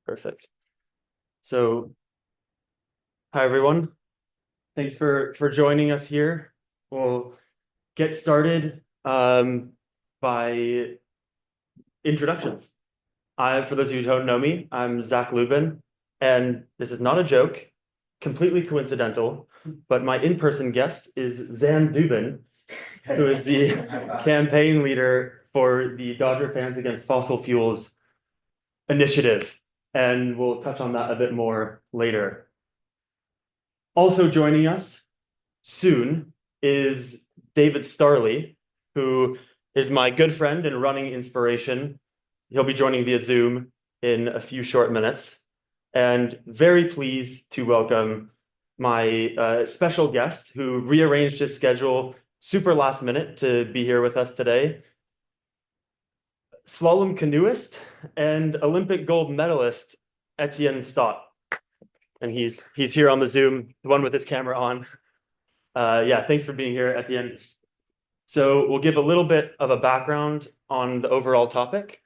Perfect. So, hi everyone. Thanks for joining us here. We'll get started by introductions. For those of you who don't know me, I'm Zach Lubin, and this is not a joke, completely coincidental, but my in-person guest is Zan Dubin, who is the campaign leader for the Dodger Fans Against Fossil Fuels initiative, and we'll touch on that a bit more later. Also joining us soon is David Starley, who is my good friend and running inspiration. He'll be joining via Zoom in a few short minutes. And very pleased to welcome my special guest who rearranged his schedule super last minute to be here with us today. Slalom canoeist and Olympic gold medalist, Etienne Stott. And he's here on the Zoom, the one with his camera on. Yeah, thanks for being here at the end. So we'll give a little bit of a background on the overall topic.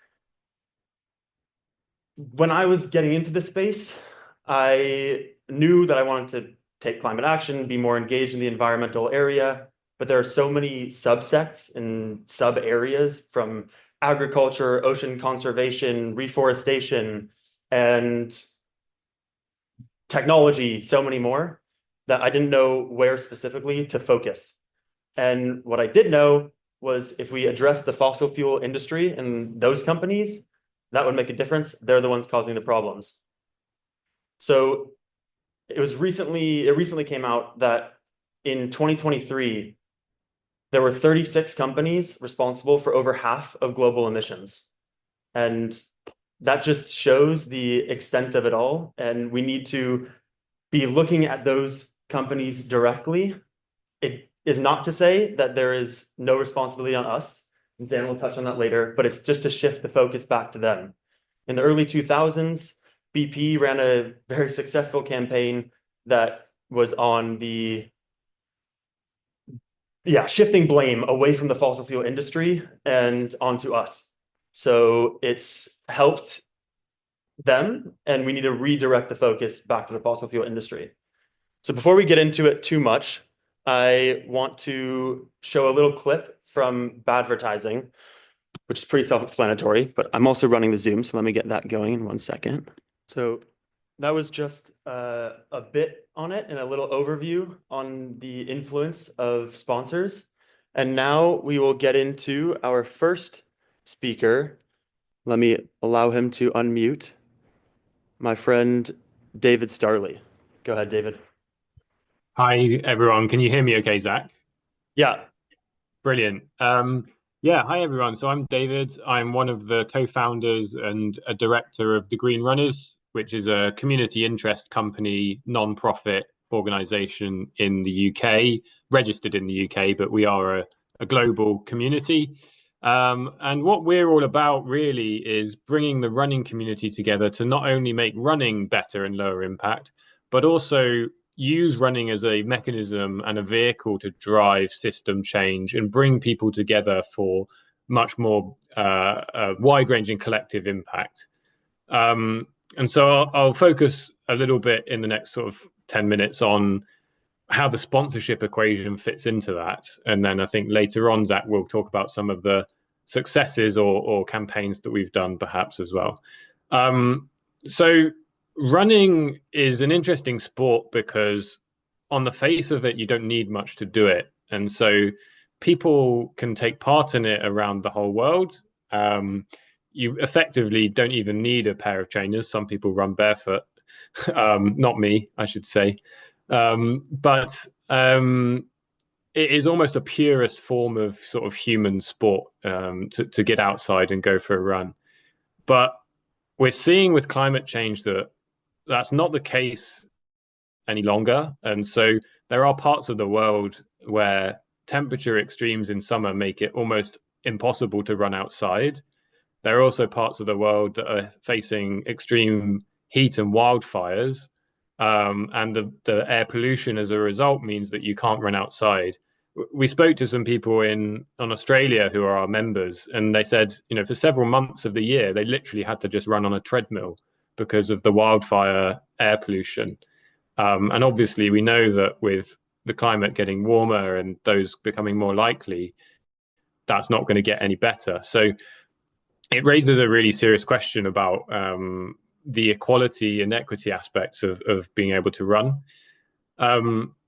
When I was getting into this space, I knew that I wanted to take climate action, be more engaged in the environmental area, but there are so many subsects and sub areas from agriculture, ocean conservation, reforestation, and technology, so many more, that I didn't know where specifically to focus. And what I did know was if we address the fossil fuel industry and those companies, that would make a difference. They're the ones causing the problems. So it recently came out that in 2023, there were 36 companies responsible for over half of global emissions. And that just shows the extent of it all. And we need to be looking at those companies directly. It is not to say that there is no responsibility on us. And Zan will touch on that later, but it's just to shift the focus back to them. In the early 2000s, BP ran a very successful campaign that was on the shifting blame away from the fossil fuel industry and onto us. So it's helped them, and we need to redirect the focus back to the fossil fuel industry. So before we get into it too much, I want to show a little clip from Badvertising, which is pretty self-explanatory, but I'm also running the Zoom, so let me get that going in 1 second. So that was just a bit on it and a little overview on the influence of sponsors. And now we will get into our first speaker. Let me allow him to unmute. My friend, David Starley. Go ahead, David. Hi, everyone. Can you hear me okay, Zach? Yeah. Brilliant. Yeah, hi, everyone. So I'm David. I'm one of the co-founders and a director of the Green Runners, which is a community interest company, non-profit organization in the UK, registered in the UK, but we are a global community. And what we're all about really is bringing the running community together to not only make running better and lower impact, but also use running as a mechanism and a vehicle to drive system change and bring people together for much more wide-ranging collective impact. And so I'll focus a little bit in the next sort of 10 minutes on how the sponsorship equation fits into that. And then I think later on, Zach will talk about some of the successes or campaigns that we've done perhaps as well. So running is an interesting sport because on the face of it, you don't need much to do it. And so people can take part in it around the whole world. You effectively don't even need a pair of trainers. Some people run barefoot. Not me, I should say. But it is almost a purest form of sort of human sport to get outside and go for a run. But we're seeing with climate change that that's not the case any longer. And so there are parts of the world where temperature extremes in summer make it almost impossible to run outside. There are also parts of the world that are facing extreme heat and wildfires. And the air pollution as a result means that you can't run outside. We spoke to some people on Australia who are our members, and they said, for several months of the year, they literally had to just run on a treadmill because of the wildfire air pollution. And obviously, we know that with the climate getting warmer and those becoming more likely, that's not going to get any better. So it raises a really serious question about the equality and equity aspects of being able to run.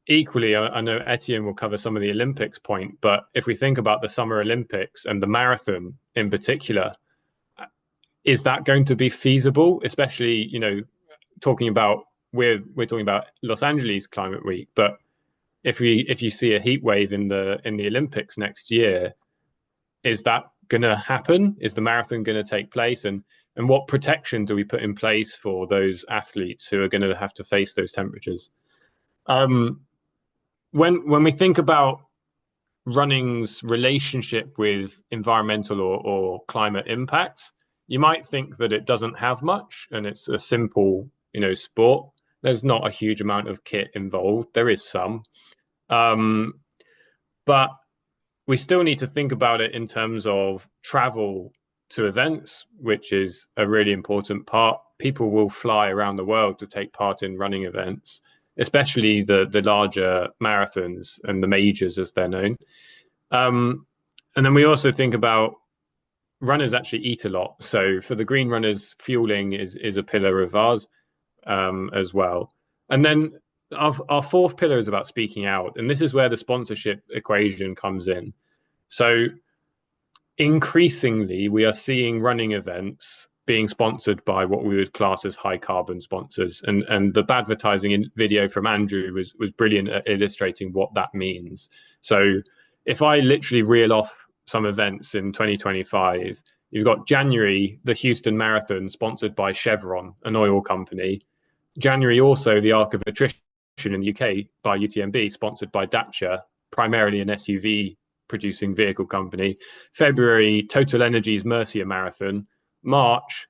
Equally, I know Etienne will cover some of the Olympics point, but if we think about the Summer Olympics and the marathon in particular, is that going to be feasible? Especially, talking about we're talking about Los Angeles Climate Week, but if you see a heat wave in the Olympics next year, is that going to happen? Is the marathon going to take place? And what protection do we put in place for those athletes who are going to have to face those temperatures? When we think about running's relationship with environmental or climate impacts, you might think that it doesn't have much and it's a simple, sport. There's not a huge amount of kit involved. There is some, but we still need to think about it in terms of travel to events, which is a really important part. People will fly around the world to take part in running events, especially the larger marathons and the majors as they're known. And then we also think about runners actually eat a lot. So for the green runners, fueling is a pillar of ours as well. And then our fourth pillar is about speaking out. And this is where the sponsorship equation comes in. So increasingly, we are seeing running events being sponsored by what we would class as high carbon sponsors. And the advertising video from Andrew was brilliant at illustrating what that means. So if I literally reel off some events in 2025, you've got January, the Houston Marathon, sponsored by Chevron, an oil company. January also, the Arc of Attrition in the UK by UTMB, sponsored by Dacia, primarily an SUV producing vehicle company. February, Total Energies Murcia Marathon. March,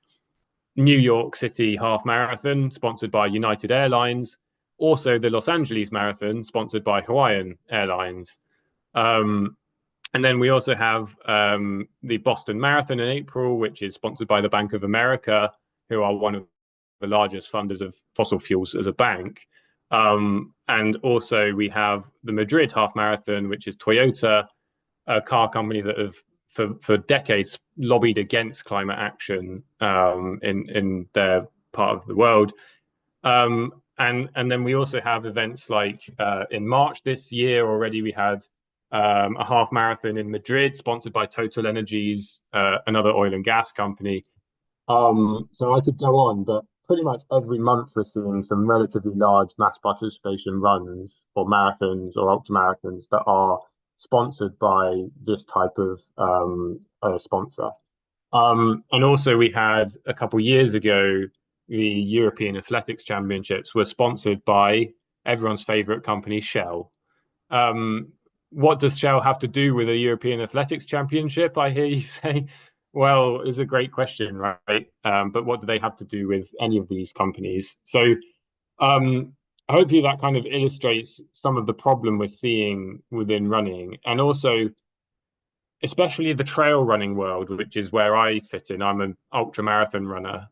New York City Half Marathon, sponsored by United Airlines. Also, the Los Angeles Marathon, sponsored by Hawaiian Airlines. And then we also have the Boston Marathon in April, which is sponsored by the Bank of America, who are one of the largest funders of fossil fuels as a bank. And also we have the Madrid Half Marathon, which is Toyota, a car company that have for decades lobbied against climate action in their part of the world. And then we also have events like in March this year already we had a half marathon in Madrid sponsored by Total Energies, another oil and gas company. So I could go on, but pretty much every month we're seeing some relatively large mass participation runs or marathons or ultra marathons that are sponsored by this type of sponsor. And also we had a couple of years ago, the European Athletics Championships were sponsored by everyone's favorite company, Shell. What does Shell have to do with a European Athletics Championship, I hear you say? Well, it's a great question, right? But what do they have to do with any of these companies? So hopefully that kind of illustrates some of the problem we're seeing within running, and also especially the trail running world, which is where I fit in. I'm an ultra marathon runner.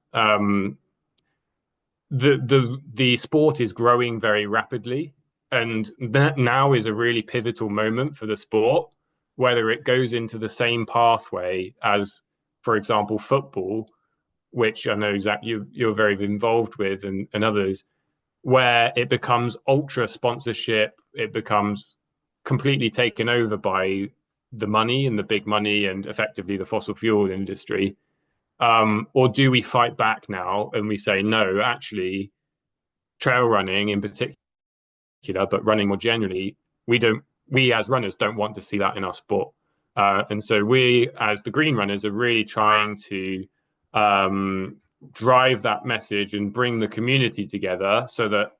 The sport is growing very rapidly, and that now is a really pivotal moment for the sport, whether it goes into the same pathway as, for example, football, which I know, Zach, you're very involved with, and others, where it becomes ultra sponsorship, it becomes completely taken over by the money and the big money and effectively the fossil fuel industry. Or do we fight back now and we say, no, actually, trail running in particular, but running more generally, we as runners don't want to see that in our sport. And so we, as the green runners, are really trying to drive that message and bring the community together so that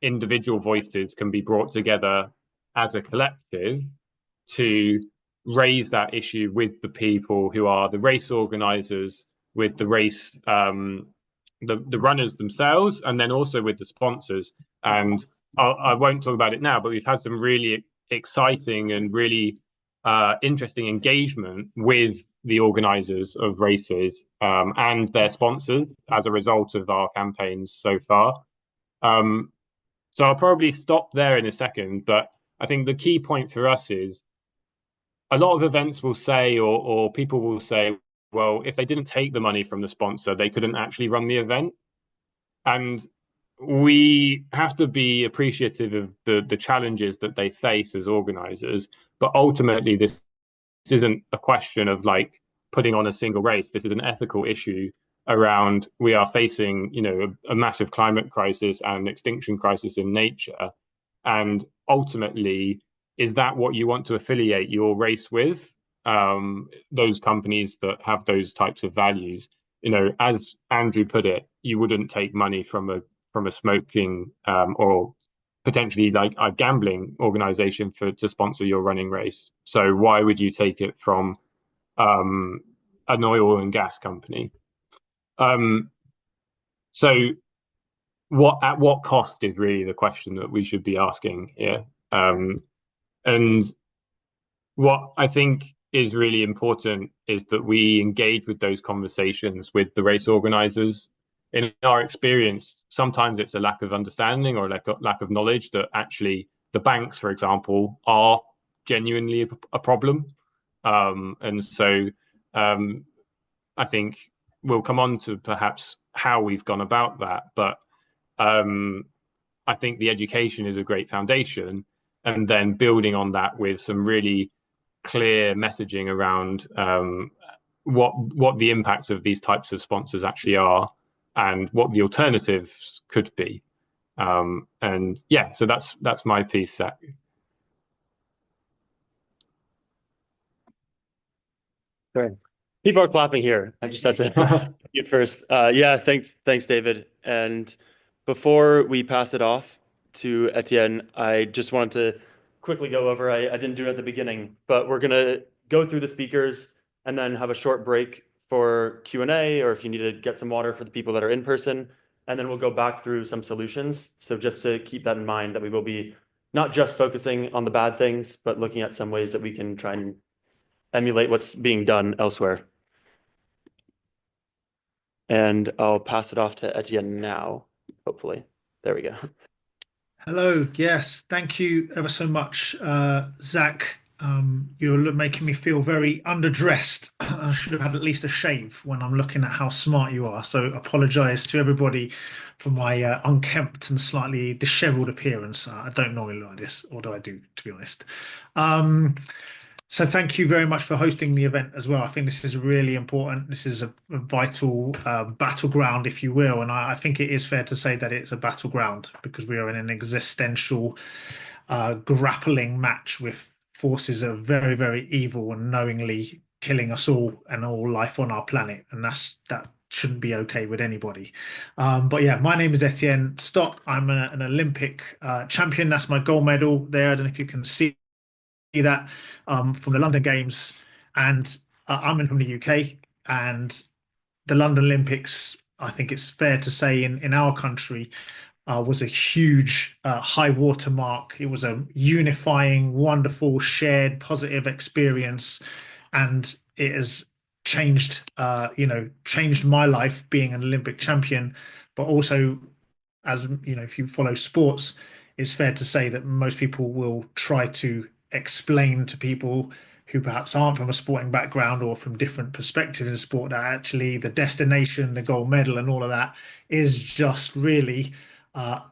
individual voices can be brought together as a collective to raise that issue with the people who are the race organizers, with the race, the runners themselves, and then also with the sponsors. And I won't talk about it now, but we've had some really exciting and really interesting engagement with the organizers of races and their sponsors as a result of our campaigns so far. Um, so I'll probably stop there in a second, but I think the key point for us is a lot of events will say, or people will say, well, if they didn't take the money from the sponsor, they couldn't actually run the event. And we have to be appreciative of the challenges that they face as organizers. But ultimately, this isn't a question of like putting on a single race. This is an ethical issue around we are facing, a massive climate crisis and extinction crisis in nature. And ultimately, is that what you want to affiliate your race with? Those companies that have those types of values. As Andrew put it, you wouldn't take money from a smoking or potentially like a gambling organization to sponsor your running race. So why would you take it from an oil and gas company? Um, so at what cost is really the question that we should be asking here. And what I think is really important is that we engage with those conversations with the race organizers. In our experience, sometimes it's a lack of understanding or lack of knowledge that actually the banks, for example, are genuinely a problem. And so I think we'll come on to perhaps how we've gone about that. But I think the education is a great foundation. And then building on that with some really clear messaging around what the impacts of these types of sponsors actually are and what the alternatives could be. And yeah, so that's my piece. That Sorry. People are clapping here. I just had to get first. Yeah, thanks, David. And before we pass it off to Etienne, I just wanted to quickly go over. I didn't do it at the beginning, but we're gonna go through the speakers and then have a short break for Q&A, or if you need to get some water for the people that are in person, and then we'll go back through some solutions. So just to keep that in mind, that we will be not just focusing on the bad things, but looking at some ways that we can try and emulate what's being done elsewhere. And I'll pass it off to Etienne now, hopefully. There we go. Hello. Yes, thank you ever so much, Zach. You're making me feel very underdressed. I should have had at least a shave when I'm looking at how smart you are. So apologize to everybody for my unkempt and slightly disheveled appearance. I don't normally look like this, although I do, to be honest. So thank you very much for hosting the event as well. I think this is really important. This is a vital battleground, if you will. And I think it is fair to say that it's a battleground because we are in an existential grappling match with forces that are very, very evil and knowingly killing us all and all life on our planet. And that shouldn't be okay with anybody. But yeah, my name is Etienne Stott. I'm an Olympic champion. That's my gold medal there. I don't know if you can see that from the London Games, and I'm from the UK, and the London Olympics, I think it's fair to say in our country, was a huge high water mark. It was a unifying, wonderful, shared, positive experience, and it has changed my life being an Olympic champion, but also, as you know, if you follow sports, it's fair to say that most people will try to explain to people who perhaps aren't from a sporting background or from different perspectives in sport that actually the destination, the gold medal, and all of that is just really a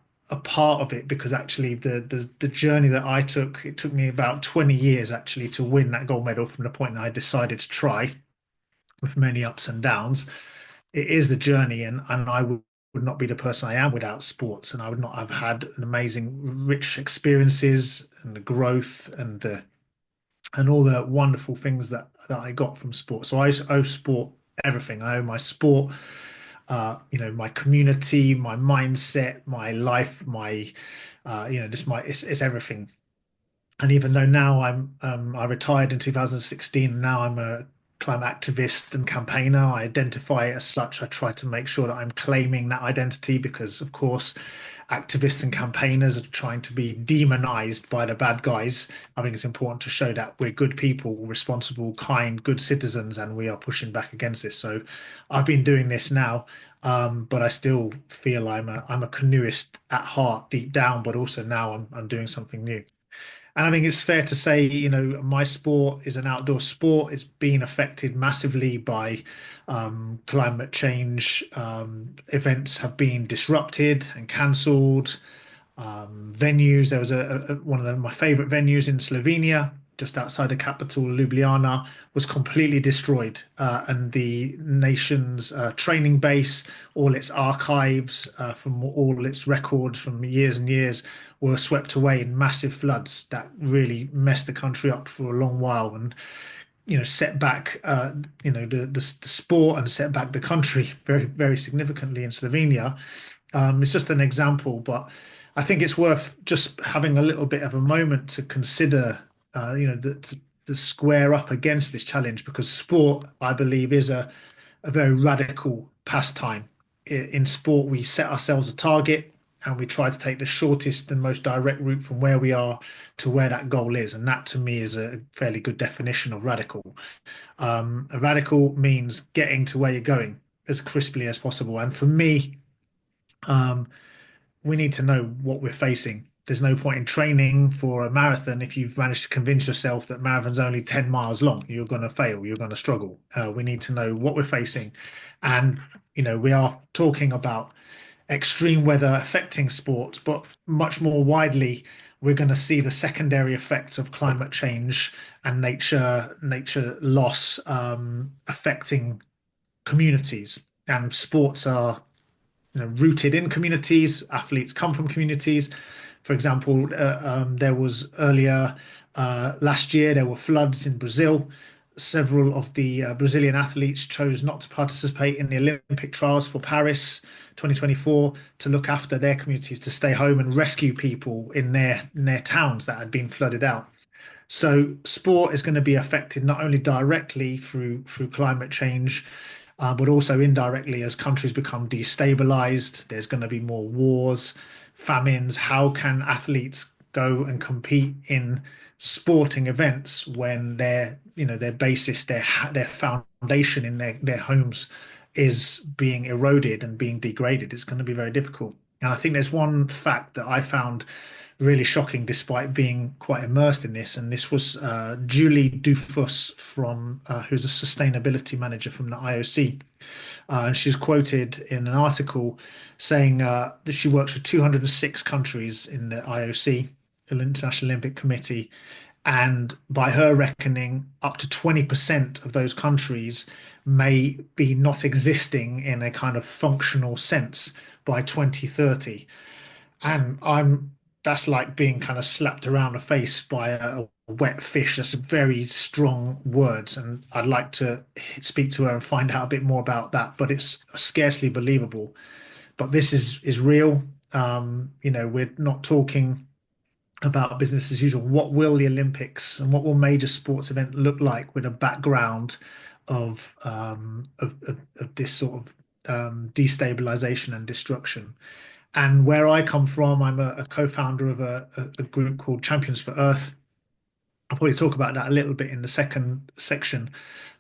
part of it, because actually the journey that I took, it took me about 20 years actually to win that gold medal from the point that I decided to try, with many ups and downs. It is the journey, and I would not be the person I am without sports, and I would not have had an amazing, rich experiences and the growth and all the wonderful things that I got from sport. So I owe sport everything. I owe my sport, my community, my mindset, my life, it's everything. And even though now I retired in 2016, now I'm a climate activist and campaigner. I identify as such. I try to make sure that I'm claiming that identity because, of course, activists and campaigners are trying to be demonized by the bad guys. I think it's important to show that we're good people, responsible, kind, good citizens, and we are pushing back against this. So I've been doing this now, but I still feel I'm a canoeist at heart, deep down, but also now I'm doing something new. And I think it's fair to say, my sport is an outdoor sport. It's been affected massively by climate change. Events have been disrupted and cancelled. Venues, there was one of my favorite venues in Slovenia, just outside the capital, Ljubljana, was completely destroyed. And the nation's training base, all its archives from all its records from years and years were swept away in massive floods that really messed the country up for a long while and, set back, the sport and set back the country very, very significantly in Slovenia. It's just an example, but I think it's worth just having a little bit of a moment to consider, to square up against this challenge because sport, I believe, is a very radical pastime. In sport, we set ourselves a target and we try to take the shortest and most direct route from where we are to where that goal is. And that to me is a fairly good definition of radical. A radical means getting to where you're going as crisply as possible. And for me, um, we need to know what we're facing. There's no point in training for a marathon if you've managed to convince yourself that marathon's only 10 miles long. You're going to fail. You're going to struggle. We need to know what we're facing. And, we are talking about extreme weather affecting sports, but much more widely, we're going to see the secondary effects of climate change and nature loss affecting communities. And sports are rooted in communities. Athletes come from communities. For example, there was earlier last year, there were floods in Brazil. Several of the Brazilian athletes chose not to participate in the Olympic trials for Paris 2024 to look after their communities, to stay home and rescue people in their towns that had been flooded out. So sport is going to be affected not only directly through climate change, but also indirectly as countries become destabilized. There's going to be more wars, famines. How can athletes go and compete in sporting events when their basis, their foundation in their homes is being eroded and being degraded? It's going to be very difficult. And I think there's one fact that I found really shocking despite being quite immersed in this. And this was Julie Dufus who's a sustainability manager from the IOC. And she's quoted in an article saying that she works with 206 countries in the IOC, the International Olympic Committee. And by her reckoning, up to 20% of those countries may be not existing in a kind of functional sense by 2030. And that's like being kind of slapped around the face by a wet fish. That's very strong words. And I'd like to speak to her and find out a bit more about that, but it's scarcely believable. But this is real. We're not talking about business as usual. What will the Olympics and what will major sports event look like with a background of this sort of destabilization and destruction? And where I come from, I'm a co-founder of a group called Champions for Earth. I'll probably talk about that a little bit in the second section.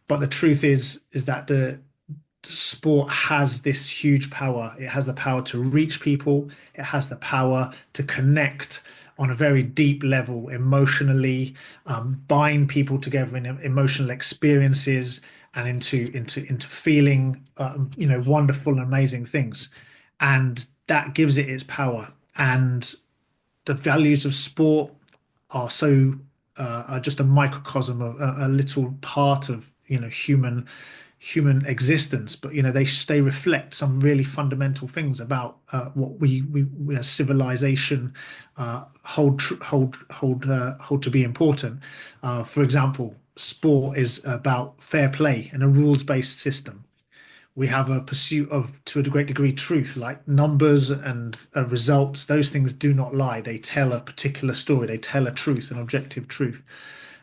But the truth is that the sport has this huge power. It has the power to reach people. It has the power to connect on a very deep level emotionally, bind people together in emotional experiences and into feeling wonderful and amazing things. And that gives it its power. And the values of sport are just a microcosm of a little part of human existence, but they reflect some really fundamental things about what we as civilization hold to be important. For example, sport is about fair play and a rules-based system. We have a pursuit of, to a great degree, truth, like numbers and results. Those things do not lie. They tell a particular story. They tell a truth, an objective truth.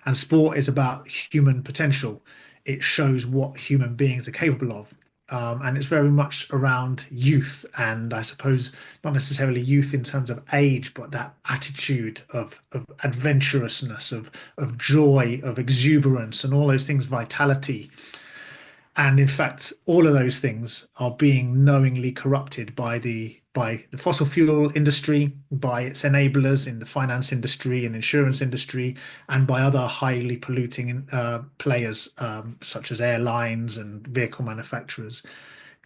And sport is about human potential. It shows what human beings are capable of. And it's very much around youth, and I suppose not necessarily youth in terms of age, but that attitude of adventurousness, of joy, of exuberance, and all those things, vitality. And in fact, all of those things are being knowingly corrupted by the fossil fuel industry, by its enablers in the finance industry and insurance industry, and by other highly polluting players such as airlines and vehicle manufacturers.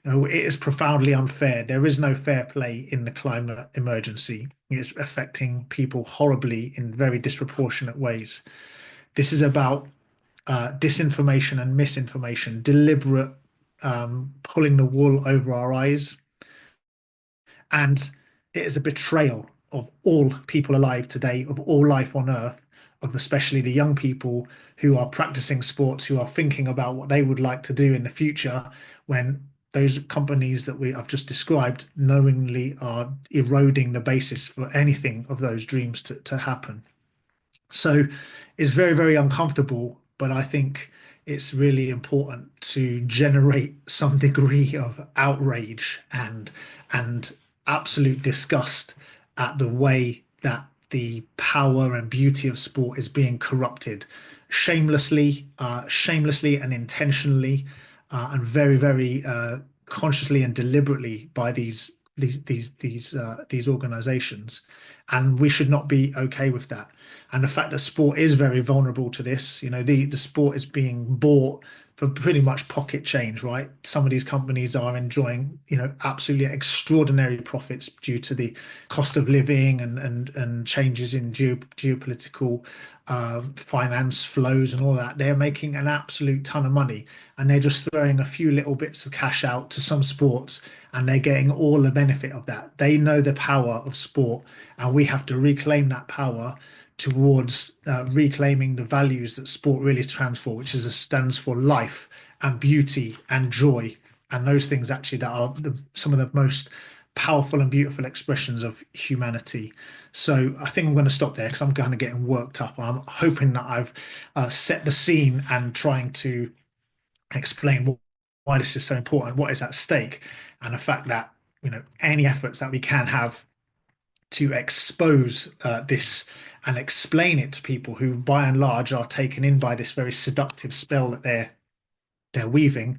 You know, it is profoundly unfair. There is no fair play in the climate emergency. It's affecting people horribly in very disproportionate ways. This is about disinformation and misinformation, deliberate pulling the wool over our eyes. And it is a betrayal of all people alive today, of all life on Earth, of especially the young people who are practicing sports, who are thinking about what they would like to do in the future, when those companies that I've just described knowingly are eroding the basis for anything of those dreams to happen. So it's very, very uncomfortable, but I think it's really important to generate some degree of outrage and absolute disgust at the way that the power and beauty of sport is being corrupted shamelessly and intentionally, and very, very consciously and deliberately by these organizations. And we should not be okay with that. And the fact that sport is very vulnerable to this, you know, the sport is being bought for pretty much pocket change, right? Some of these companies are enjoying, you know, absolutely extraordinary profits due to the cost of living and changes in geopolitical finance flows and all that. They're making an absolute ton of money, and they're just throwing a few little bits of cash out to some sports, and they're getting all the benefit of that. They know the power of sport, and we have to reclaim that power towards reclaiming the values that sport really stands for, which stands for life and beauty and joy, and those things actually that are some of the most powerful and beautiful expressions of humanity. So I think I'm going to stop there because I'm kind of getting worked up. I'm hoping that I've set the scene and trying to explain why this is so important, what is at stake, and the fact that, you know, any efforts that we can have to expose this and explain it to people who, by and large, are taken in by this very seductive spell that they're weaving.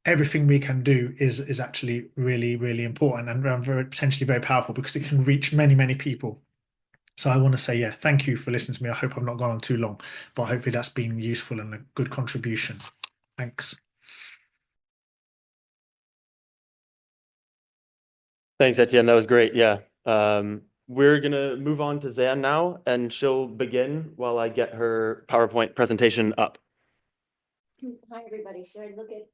Everything we can do is actually really, really important and very, potentially very powerful, because it can reach many, many people. So I want to say, yeah, thank you for listening to me. I hope I've not gone on too long, but hopefully that's been useful and a good contribution. Thanks. Thanks, Etienne. That was great. Yeah. We're gonna move on to Zan now, and she'll begin while I get her PowerPoint presentation up. Hi, everybody. Should I look at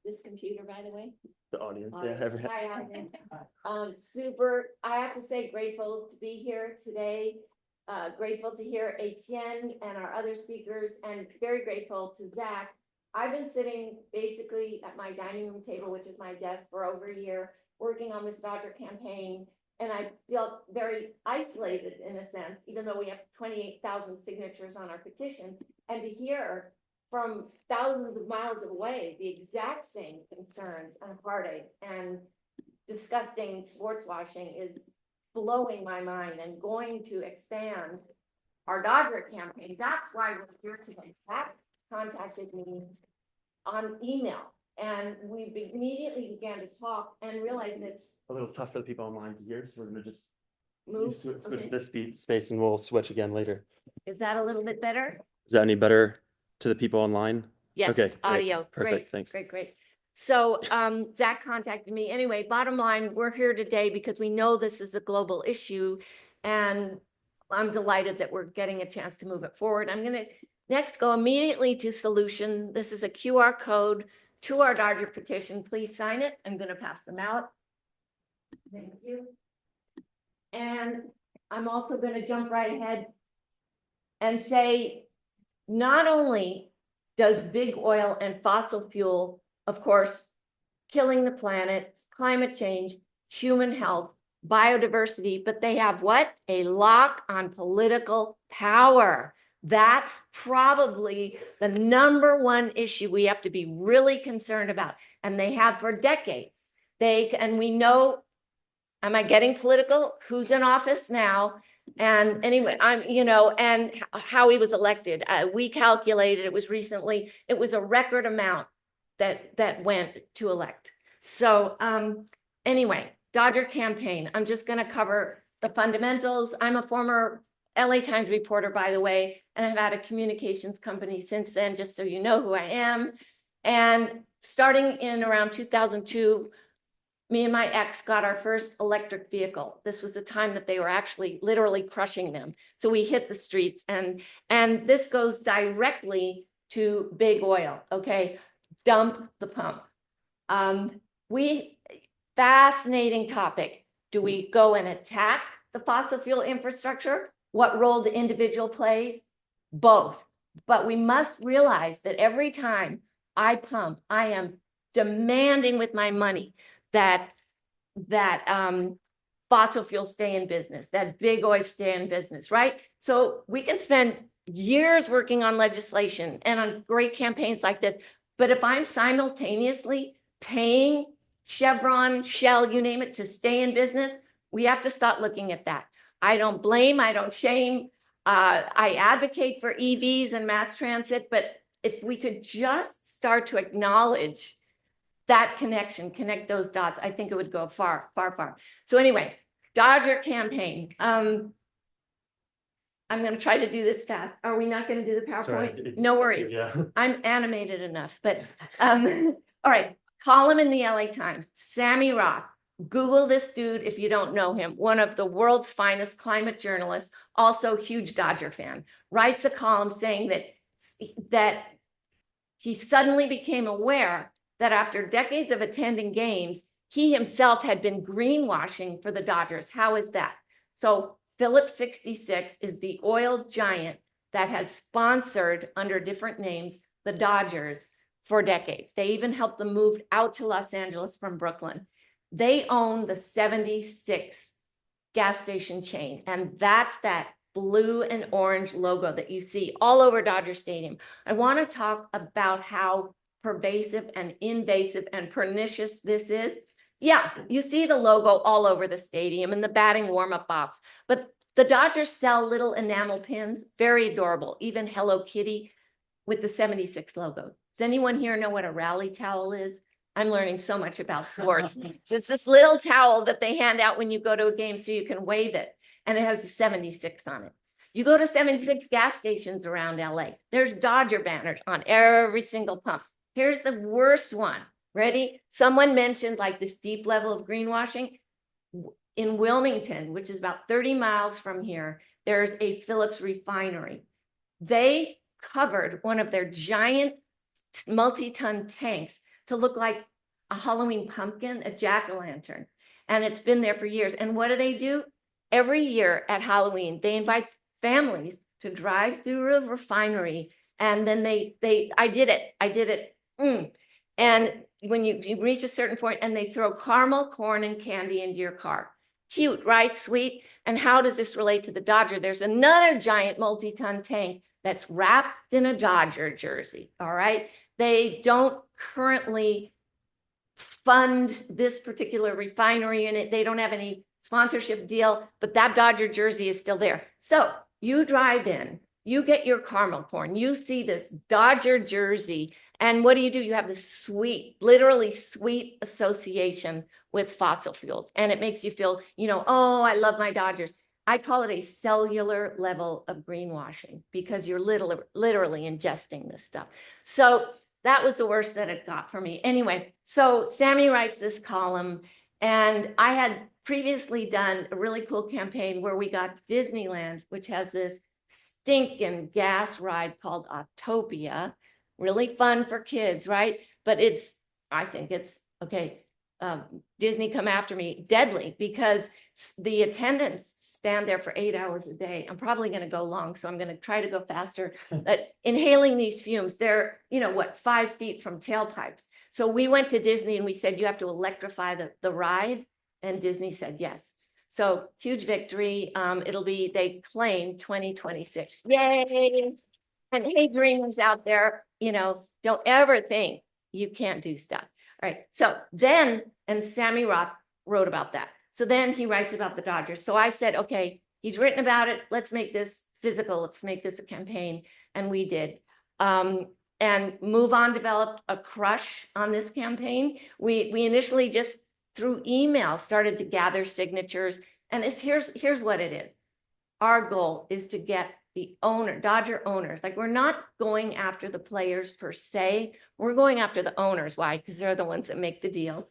this computer, by the way? The audience, Hi, yeah. audience. Super. I have to say, grateful to be here today. Grateful to hear Etienne and our other speakers, and very grateful to Zach. I've been sitting basically at my dining room table, which is my desk, for over a year, working on this Dodger campaign. And I feel very isolated in a sense, even though we have 28,000 signatures on our petition. And to hear from thousands of miles away the exact same concerns and heartaches and disgusting sports washing is blowing my mind and going to expand our Dodger campaign. That's why we're here today. That contacted me on email, and we immediately began to talk and realized it's A little tough for the people online to hear, so we're gonna just move. switch Okay. this space, and we'll switch again later. Is that a little bit better? Is that any better to the people online? Yes, Okay, great. audio. Perfect, Great, thanks. great. So Zach contacted me. Anyway, bottom line, we're here today because we know this is a global issue, and I'm delighted that we're getting a chance to move it forward. I'm going to next go immediately to solution. This is a QR code to our Dodger petition. Please sign it. I'm going to pass them out. Thank you. And I'm also going to jump right ahead and say, not only does big oil and fossil fuel, of course, killing the planet, climate change, human health, biodiversity, but they have what? A lock on political power. That's probably the number one issue we have to be really concerned about. And they have for decades. And we know, am I getting political? Who's in office now? And anyway, and how he was elected. We calculated it was recently, it was a record amount that went to elect. So anyway, Dodger campaign. I'm just going to cover the fundamentals. I'm a former LA Times reporter, by the way, and I've had a communications company since then, just so you know who I am. And starting in around 2002, me and my ex got our first electric vehicle. This was the time that they were actually literally crushing them. So we hit the streets, and this goes directly to big oil. Okay, dump the pump. Fascinating topic. Do we go and attack the fossil fuel infrastructure? What role the individual plays? Both. But we must realize that every time I pump, I am demanding with my money that fossil fuels stay in business, that big oil stay in business, right? So we can spend years working on legislation and on great campaigns like this, but if I'm simultaneously paying Chevron, Shell, you name it, to stay in business, we have to start looking at that. I don't blame, I don't shame. I advocate for EVs and mass transit, but if we could just start to acknowledge that connection, connect those dots, I think it would go far, far, far. So anyway, Dodger campaign. I'm going to try to do this fast. Are we not going to do the PowerPoint? Sorry, No worries. Yeah. I'm animated enough, but all right. Column in the LA Times, Sammy Roth. Google this dude if you don't know him. One of the world's finest climate journalists, also huge Dodger fan, writes a column saying that he suddenly became aware that after decades of attending games, he himself had been greenwashing for the Dodgers. How is that? So Phillips 66 is the oil giant that has sponsored under different names the Dodgers for decades. They even helped them move out to Los Angeles from Brooklyn. They own the 76 gas station chain, and that's that blue and orange logo that you see all over Dodger Stadium. I want to talk about how pervasive and invasive and pernicious this is. Yeah, you see the logo all over the stadium and the batting warm-up box, but the Dodgers sell little enamel pins, very adorable, even Hello Kitty with the 76 logo. Does anyone here know what a rally towel is? I'm learning so much about sports. So it's this little towel that they hand out when you go to a game so you can wave it, and it has a 76 on it. You go to 76 gas stations around LA, there's Dodger banners on every single pump. Here's the worst one. Ready? Someone mentioned like this deep level of greenwashing. In Wilmington, which is about 30 miles from here, there's a Phillips refinery. They covered one of their giant multi-ton tanks to look like a Halloween pumpkin, a jack-o'-lantern. And it's been there for years. And what do? Every year at Halloween, they invite families to drive through a refinery. And then I did it. And when you reach a certain point, and they throw caramel, corn, and candy into your car. Cute, right? Sweet. And how does this relate to the Dodger? There's another giant multi-ton tank that's wrapped in a Dodger jersey. All right. They don't currently fund this particular refinery in it. They don't have any sponsorship deal, but that Dodger jersey is still there. So you drive in, you get your caramel corn, you see this Dodger jersey, and what do? You have this sweet, literally sweet association with fossil fuels. And it makes you feel, oh, I love my Dodgers. I call it a cellular level of greenwashing because you're literally ingesting this stuff. So that was the worst that it got for me. Anyway, so Sammy writes this column, and I had previously done a really cool campaign where we got Disneyland, which has this stinking gas ride called Autopia. Really fun for kids, right? But I think it's, okay, Disney come after me, deadly, because the attendants stand there for 8 hours a day. I'm probably going to go long, so I'm going to try to go faster. But inhaling these fumes, they're, 5 feet from tailpipes. So we went to Disney and we said, you have to electrify the ride. And Disney said yes. So huge victory. It'll be, they claim 2026. Yay. And hey, dreamers out there, don't ever think you can't do stuff. All right. So then, and Sammy Roth wrote about that. So then he writes about the Dodgers. So I said, okay, he's written about it. Let's make this physical. Let's make this a campaign. And we did. And Move On developed a crush on this campaign. We initially just through email started to gather signatures. And here's what it is. Our goal is to get the Dodger owners. Like, we're not going after the players per se. We're going after the owners. Why? Because they're the ones that make the deals.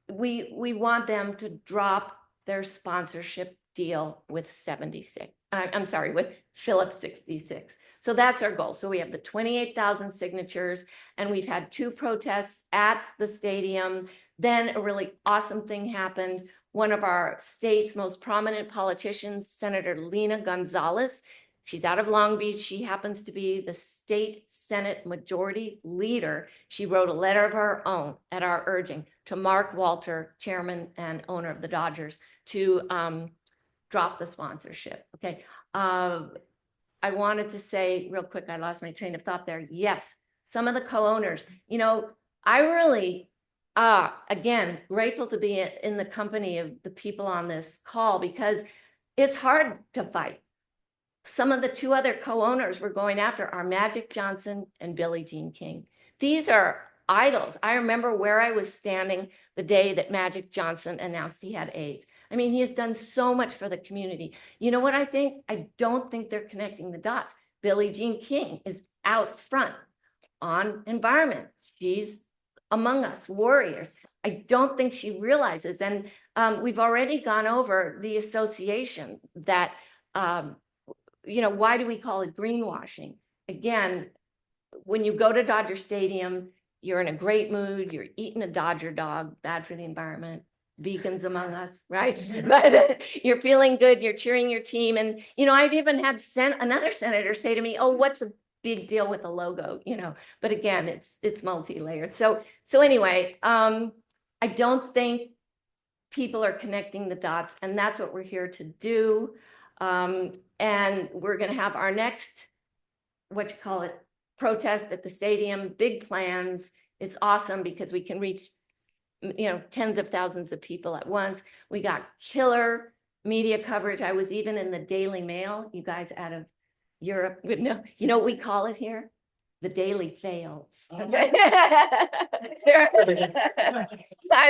We want them to drop their sponsorship deal with 76. I'm sorry, with Phillips 66. So that's our goal. So we have the 28,000 signatures, and we've had 2 protests at the stadium. Then a really awesome thing happened. One of our state's most prominent politicians, Senator Lena Gonzalez, she's out of Long Beach. She happens to be the state Senate majority leader. She wrote a letter of her own at our urging to Mark Walter, chairman and owner of the Dodgers, to drop the sponsorship. Okay. I wanted to say real quick, I lost my train of thought there. Yes, some of the co-owners, I really, again, grateful to be in the company of the people on this call, because it's hard to fight. Some of the 2 other co-owners we're going after are Magic Johnson and Billie Jean King. These are idols. I remember where I was standing the day that Magic Johnson announced he had AIDS. I mean, he has done so much for the community. You know what I think? I don't think they're connecting the dots. Billie Jean King is out front on environment. She's among us, warriors. I don't think she realizes. And we've already gone over the association that, why do we call it greenwashing? Again, when you go to Dodger Stadium, you're in a great mood, you're eating a Dodger dog, bad for the environment, vegans among us, right? But you're feeling good, you're cheering your team. And, I've even had another senator say to me, oh, what's the big deal with the logo, but again, it's multi-layered. So anyway, I don't think people are connecting the dots, and that's what we're here to do. And we're going to have our next, protest at the stadium, big plans. It's awesome because we can reach, tens of thousands of people at once. We got killer media coverage. I was even in the Daily Mail. You guys out of Europe would know. You know what we call it here? The Daily Fail. I'm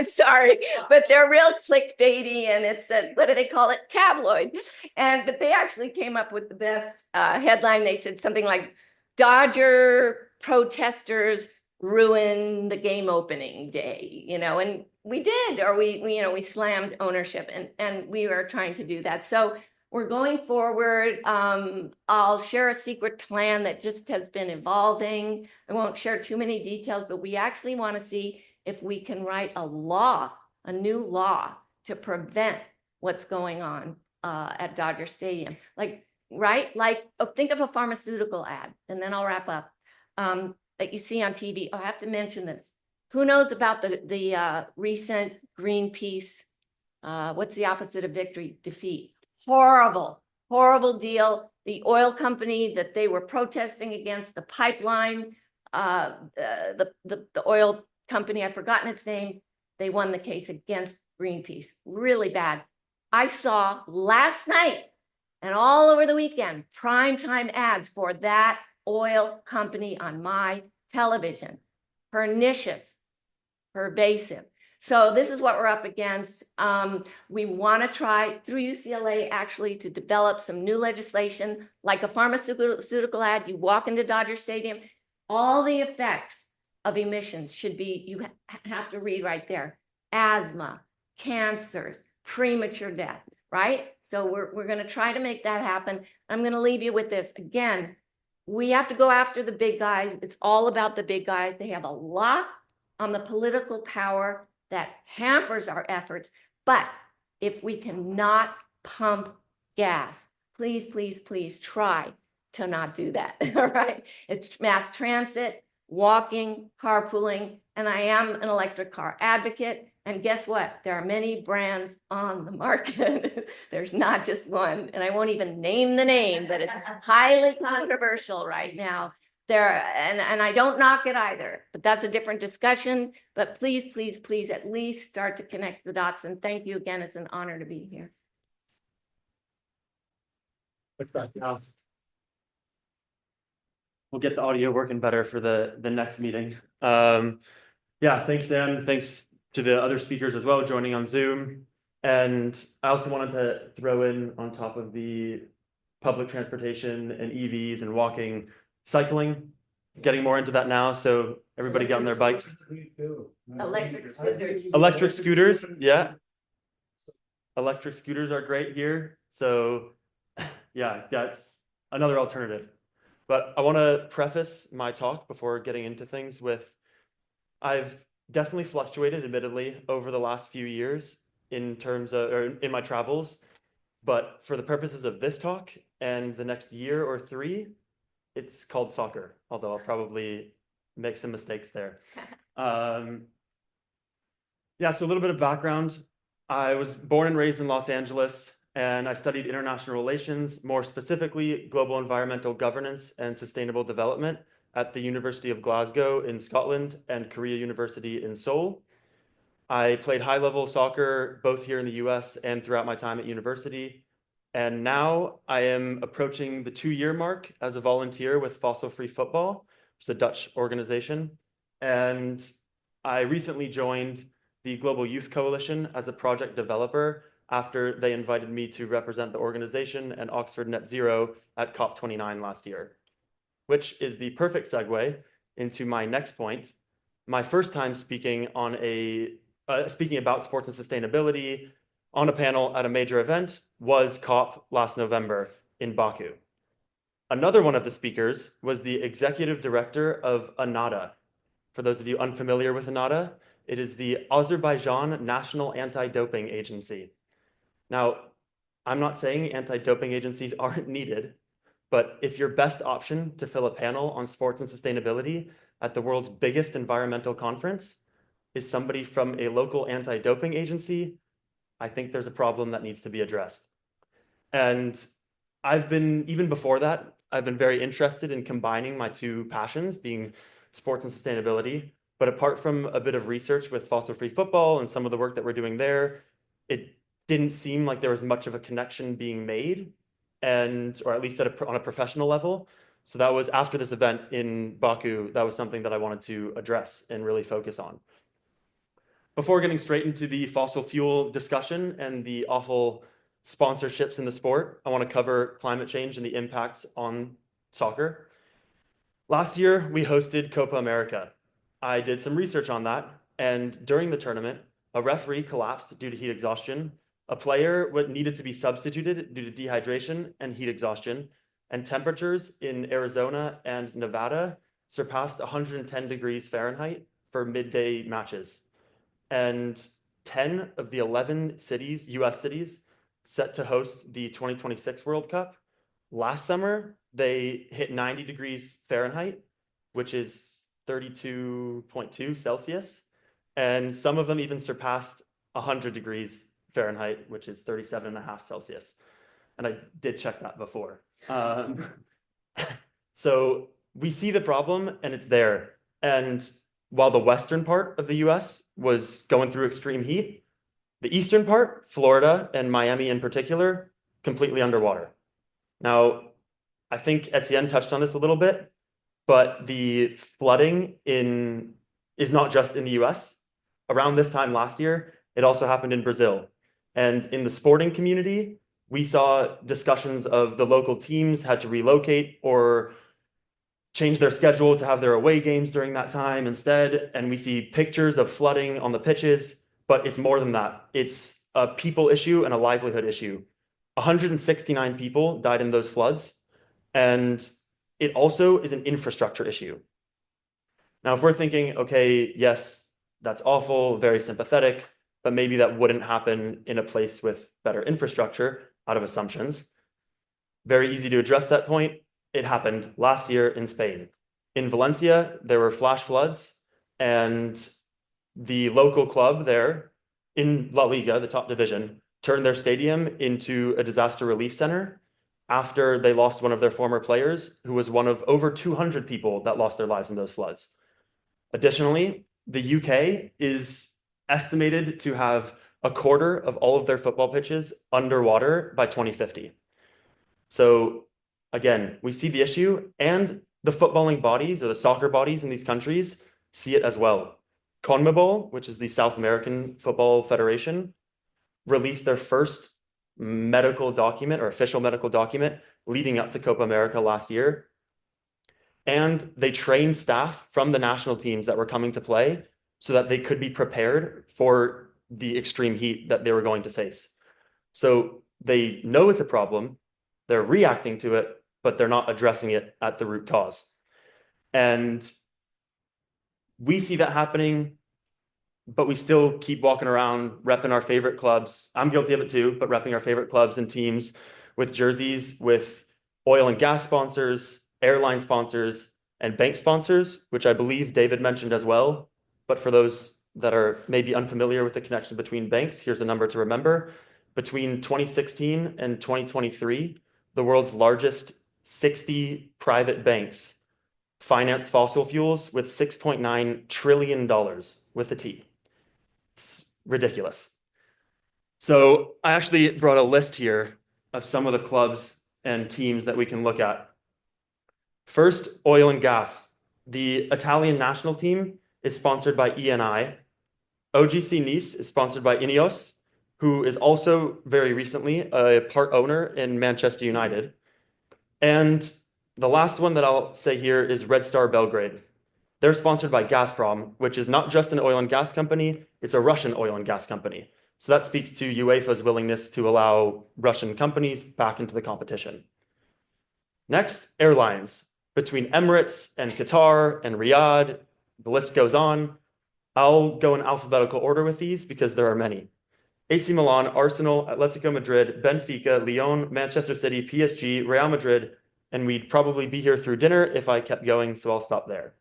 sorry, but they're real clickbaity, and it's what do they call it? Tabloid. But they actually came up with the best headline. They said something like, Dodger protesters ruin the game opening day, and we did, or we slammed ownership, and we are trying to do that. So we're going forward. I'll share a secret plan that just has been evolving. I won't share too many details, but we actually want to see if we can write a new law to prevent what's going on at Dodger Stadium. Think of a pharmaceutical ad, and then I'll wrap up, that you see on TV. Oh, I have to mention this. Who knows about the recent Greenpeace, what's the opposite of victory? Defeat. Horrible deal. The oil company that they were protesting against, the pipeline, the oil company, I've forgotten its name, they won the case against Greenpeace. Really bad. I saw last night and all over the weekend primetime ads for that oil company on my television. Pernicious, pervasive. So this is what we're up against. We want to try through UCLA actually to develop some new legislation, like a pharmaceutical ad. You walk into Dodger Stadium, all the effects of emissions should be, you have to read right there: asthma, cancers, premature death, right? So we're going to try to make that happen. I'm going to leave you with this. Again, we have to go after the big guys. It's all about the big guys. They have a lock on the political power that hampers our efforts. But if we cannot pump gas, please, please, please try to not do that. All right. It's mass transit. walking, carpooling, and I am an electric car advocate. And guess what? There are many brands on the market. There's not just one, and I won't even name the name, but it's highly controversial right now. And I don't knock it either, but that's a different discussion. But please, please, please, at least start to connect the dots. And thank you again. It's an honor to be here. We'll get the audio working better for the next meeting. Yeah, thanks, Sam. Thanks to the other speakers as well joining on Zoom. And I also wanted to throw in on top of the public transportation and EVs and walking, cycling, getting more into that now. So everybody get on their bikes. Electric scooters. Electric scooters, yeah. Electric scooters are great here. So yeah, that's another alternative. But I want to preface my talk before getting into things with, I've definitely fluctuated, admittedly, over the last few years in terms of, or in my travels. But for the purposes of this talk and the next year or three, it's called soccer, although I'll probably make some mistakes there. Yeah, so a little bit of background. I was born and raised in Los Angeles, and I studied international relations, more specifically global environmental governance and sustainable development at the University of Glasgow in Scotland and Korea University in Seoul. I played high-level soccer both here in the US and throughout my time at university. And now I am approaching the 2-year mark as a volunteer with Fossil Free Football, which is a Dutch organization. And I recently joined the Global Youth Coalition as a project developer after they invited me to represent the organization and Oxford Net Zero at COP29 last year, which is the perfect segue into my next point. My first time speaking on speaking about sports and sustainability on a panel at a major event was COP last November in Baku. Another one of the speakers was the executive director of ANADA. For those of you unfamiliar with ANADA, it is the Azerbaijan National Anti-Doping Agency. Now, I'm not saying anti-doping agencies aren't needed, but if your best option to fill a panel on sports and sustainability at the world's biggest environmental conference is somebody from a local anti-doping agency, I think there's a problem that needs to be addressed. And even before that, I've been very interested in combining my two passions, being sports and sustainability. But apart from a bit of research with Fossil Free Football and some of the work that we're doing there, it didn't seem like there was much of a connection being made, or at least on a professional level. So that was after this event in Baku, that was something that I wanted to address and really focus on. Before getting straight into the fossil fuel discussion and the awful sponsorships in the sport, I want to cover climate change and the impacts on soccer. Last year, we hosted Copa America. I did some research on that, and during the tournament, a referee collapsed due to heat exhaustion. A player needed to be substituted due to dehydration and heat exhaustion, and temperatures in Arizona and Nevada surpassed 110 degrees Fahrenheit for midday matches. And 10 of the 11 cities, US cities, set to host the 2026 World Cup, last summer, they hit 90 degrees Fahrenheit, which is 32.2 Celsius. And some of them even surpassed 100 degrees Fahrenheit, which is 37.5 Celsius. And I did check that before. So we see the problem and it's there. And while the western part of the US was going through extreme heat, the eastern part, Florida and Miami in particular, completely underwater. Now, I think Etienne touched on this a little bit, but the flooding is not just in the US. Around this time last year, it also happened in Brazil. And in the sporting community, we saw discussions of the local teams had to relocate or change their schedule to have their away games during that time instead. And we see pictures of flooding on the pitches, but it's more than that. It's a people issue and a livelihood issue. 169 people died in those floods. And it also is an infrastructure issue. Now, if we're thinking, okay, yes, that's awful, very sympathetic, but maybe that wouldn't happen in a place with better infrastructure out of assumptions. Very easy to address that point. It happened last year in Spain. In Valencia, there were flash floods, and the local club there in La Liga, the top division, turned their stadium into a disaster relief center after they lost one of their former players, who was one of over 200 people that lost their lives in those floods. Additionally, the UK is estimated to have a quarter of all of their football pitches underwater by 2050. So again, we see the issue, and the footballing bodies or the soccer bodies in these countries see it as well. CONMEBOL, which is the South American Football Federation, released their first medical document or official medical document leading up to Copa America last year. And they trained staff from the national teams that were coming to play so that they could be prepared for the extreme heat that they were going to face. So they know it's a problem, they're reacting to it, but they're not addressing it at the root cause. And we see that happening, but we still keep walking around repping our favorite clubs. I'm guilty of it too, but repping our favorite clubs and teams with jerseys with oil and gas sponsors, airline sponsors, and bank sponsors, which I believe David mentioned as well. But for those that are maybe unfamiliar with the connection between banks, here's a number to remember. Between 2016 and 2023, the world's largest 60 private banks financed fossil fuels with $6.9 trillion with a T. It's ridiculous. So I actually brought a list here of some of the clubs and teams that we can look at. First, oil and gas. The Italian national team is sponsored by Eni. OGC Nice is sponsored by Ineos, who is also very recently a part owner in Manchester United. And the last one that I'll say here is Red Star Belgrade. They're sponsored by Gazprom, which is not just an oil and gas company, it's a Russian oil and gas company. So that speaks to UEFA's willingness to allow Russian companies back into the competition. Next, airlines. Between Emirates and Qatar and Riyadh, the list goes on. I'll go in alphabetical order with these because there are many. AC Milan, Arsenal, Atletico Madrid, Benfica, Lyon, Manchester City, PSG, Real Madrid, and we'd probably be here through dinner if I kept going, so I'll stop there.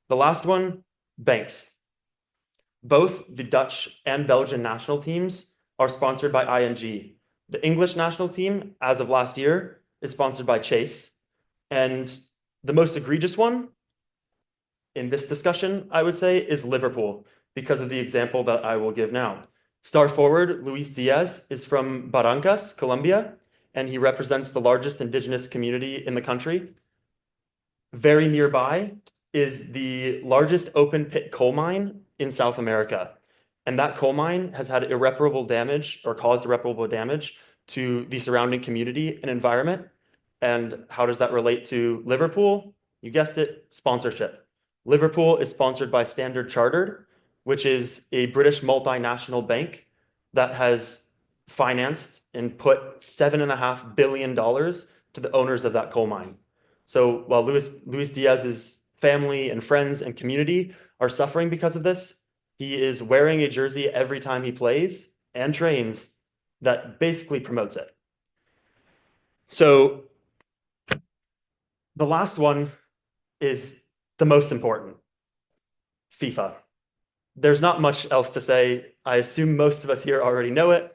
The last one, banks. Both the Dutch and Belgian national teams are sponsored by ING. The English national team, as of last year, is sponsored by Chase. And the most egregious one in this discussion, I would say, is Liverpool, because of the example that I will give now. Star forward Luis Diaz is from Barrancas, Colombia, and he represents the largest indigenous community in the country. Very nearby is the largest open pit coal mine in South America. And that coal mine has had irreparable damage or caused irreparable damage to the surrounding community and environment. And how does that relate to Liverpool? You guessed it, sponsorship. Liverpool is sponsored by Standard Chartered, which is a British multinational bank that has financed and put $7.5 billion to the owners of that coal mine. So while Luis Diaz's family and friends and community are suffering because of this, he is wearing a jersey every time he plays and trains that basically promotes it. So the last one is the most important, FIFA. There's not much else to say. I assume most of us here already know it,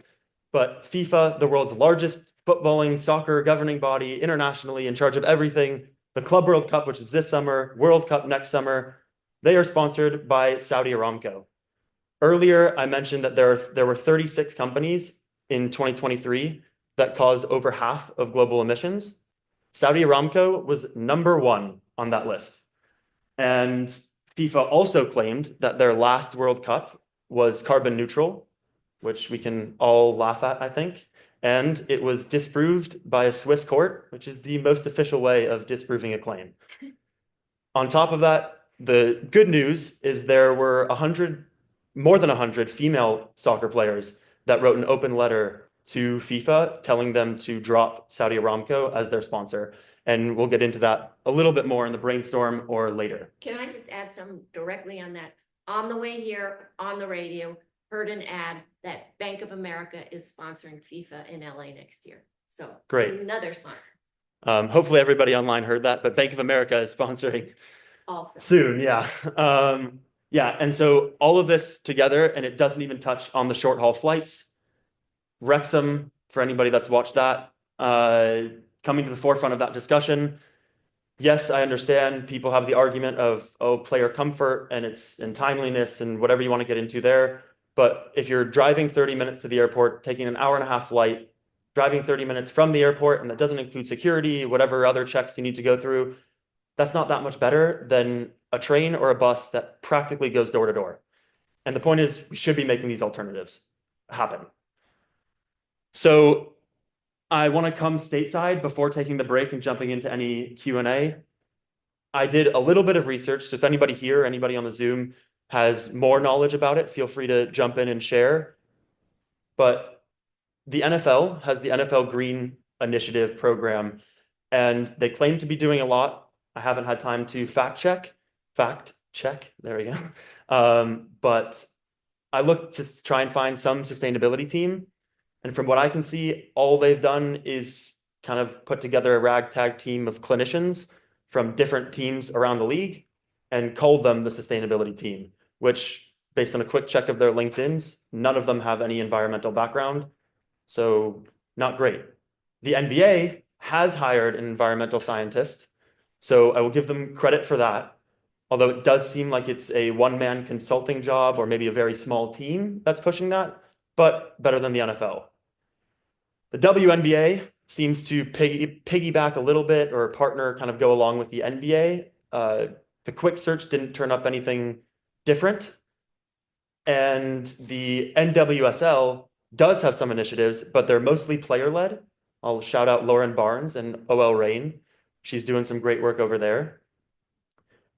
but FIFA, the world's largest footballing, soccer governing body internationally in charge of everything, the Club World Cup, which is this summer, World Cup next summer, they are sponsored by Saudi Aramco. Earlier, I mentioned that there were 36 companies in 2023 that caused over half of global emissions. Saudi Aramco was number one on that list. And FIFA also claimed that their last World Cup was carbon neutral, which we can all laugh at, I think. And it was disproved by a Swiss court, which is the most official way of disproving a claim. On top of that, the good news is there were more than 100 female soccer players that wrote an open letter to FIFA telling them to drop Saudi Aramco as their sponsor. And we'll get into that a little bit more in the brainstorm or later. Can I just add some directly on that? On the way here, on the radio, heard an ad that Bank of America is sponsoring FIFA in LA next year. So great. Another sponsor. Hopefully everybody online heard that, but Bank of America is sponsoring Also. soon. Yeah. Yeah. And so all of this together, and it doesn't even touch on the short haul flights. Wrexham, for anybody that's watched that, coming to the forefront of that discussion. Yes, I understand people have the argument of, oh, player comfort and timeliness and whatever you want to get into there. But if you're driving 30 minutes to the airport, taking an hour and a half flight, driving 30 minutes from the airport, and that doesn't include security, whatever other checks you need to go through, that's not that much better than a train or a bus that practically goes door to door. And the point is, we should be making these alternatives happen. So I want to come stateside before taking the break and jumping into any Q&A. I did a little bit of research, so if anybody here, anybody on the Zoom has more knowledge about it, feel free to jump in and share. But the NFL has the NFL Green Initiative program, and they claim to be doing a lot. I haven't had time to fact check, there we go. But I looked to try and find some sustainability team. And from what I can see, all they've done is kind of put together a ragtag team of clinicians from different teams around the league and called them the sustainability team, which, based on a quick check of their LinkedIns, none of them have any environmental background. So not great. The NBA has hired an environmental scientist, so I will give them credit for that. Although it does seem like it's a one-man consulting job or maybe a very small team that's pushing that, but better than the NFL. The WNBA seems to piggyback a little bit or partner, kind of go along with the NBA. The quick search didn't turn up anything different. And the NWSL does have some initiatives, but they're mostly player-led. I'll shout out Lauren Barnes and OL Reign. She's doing some great work over there.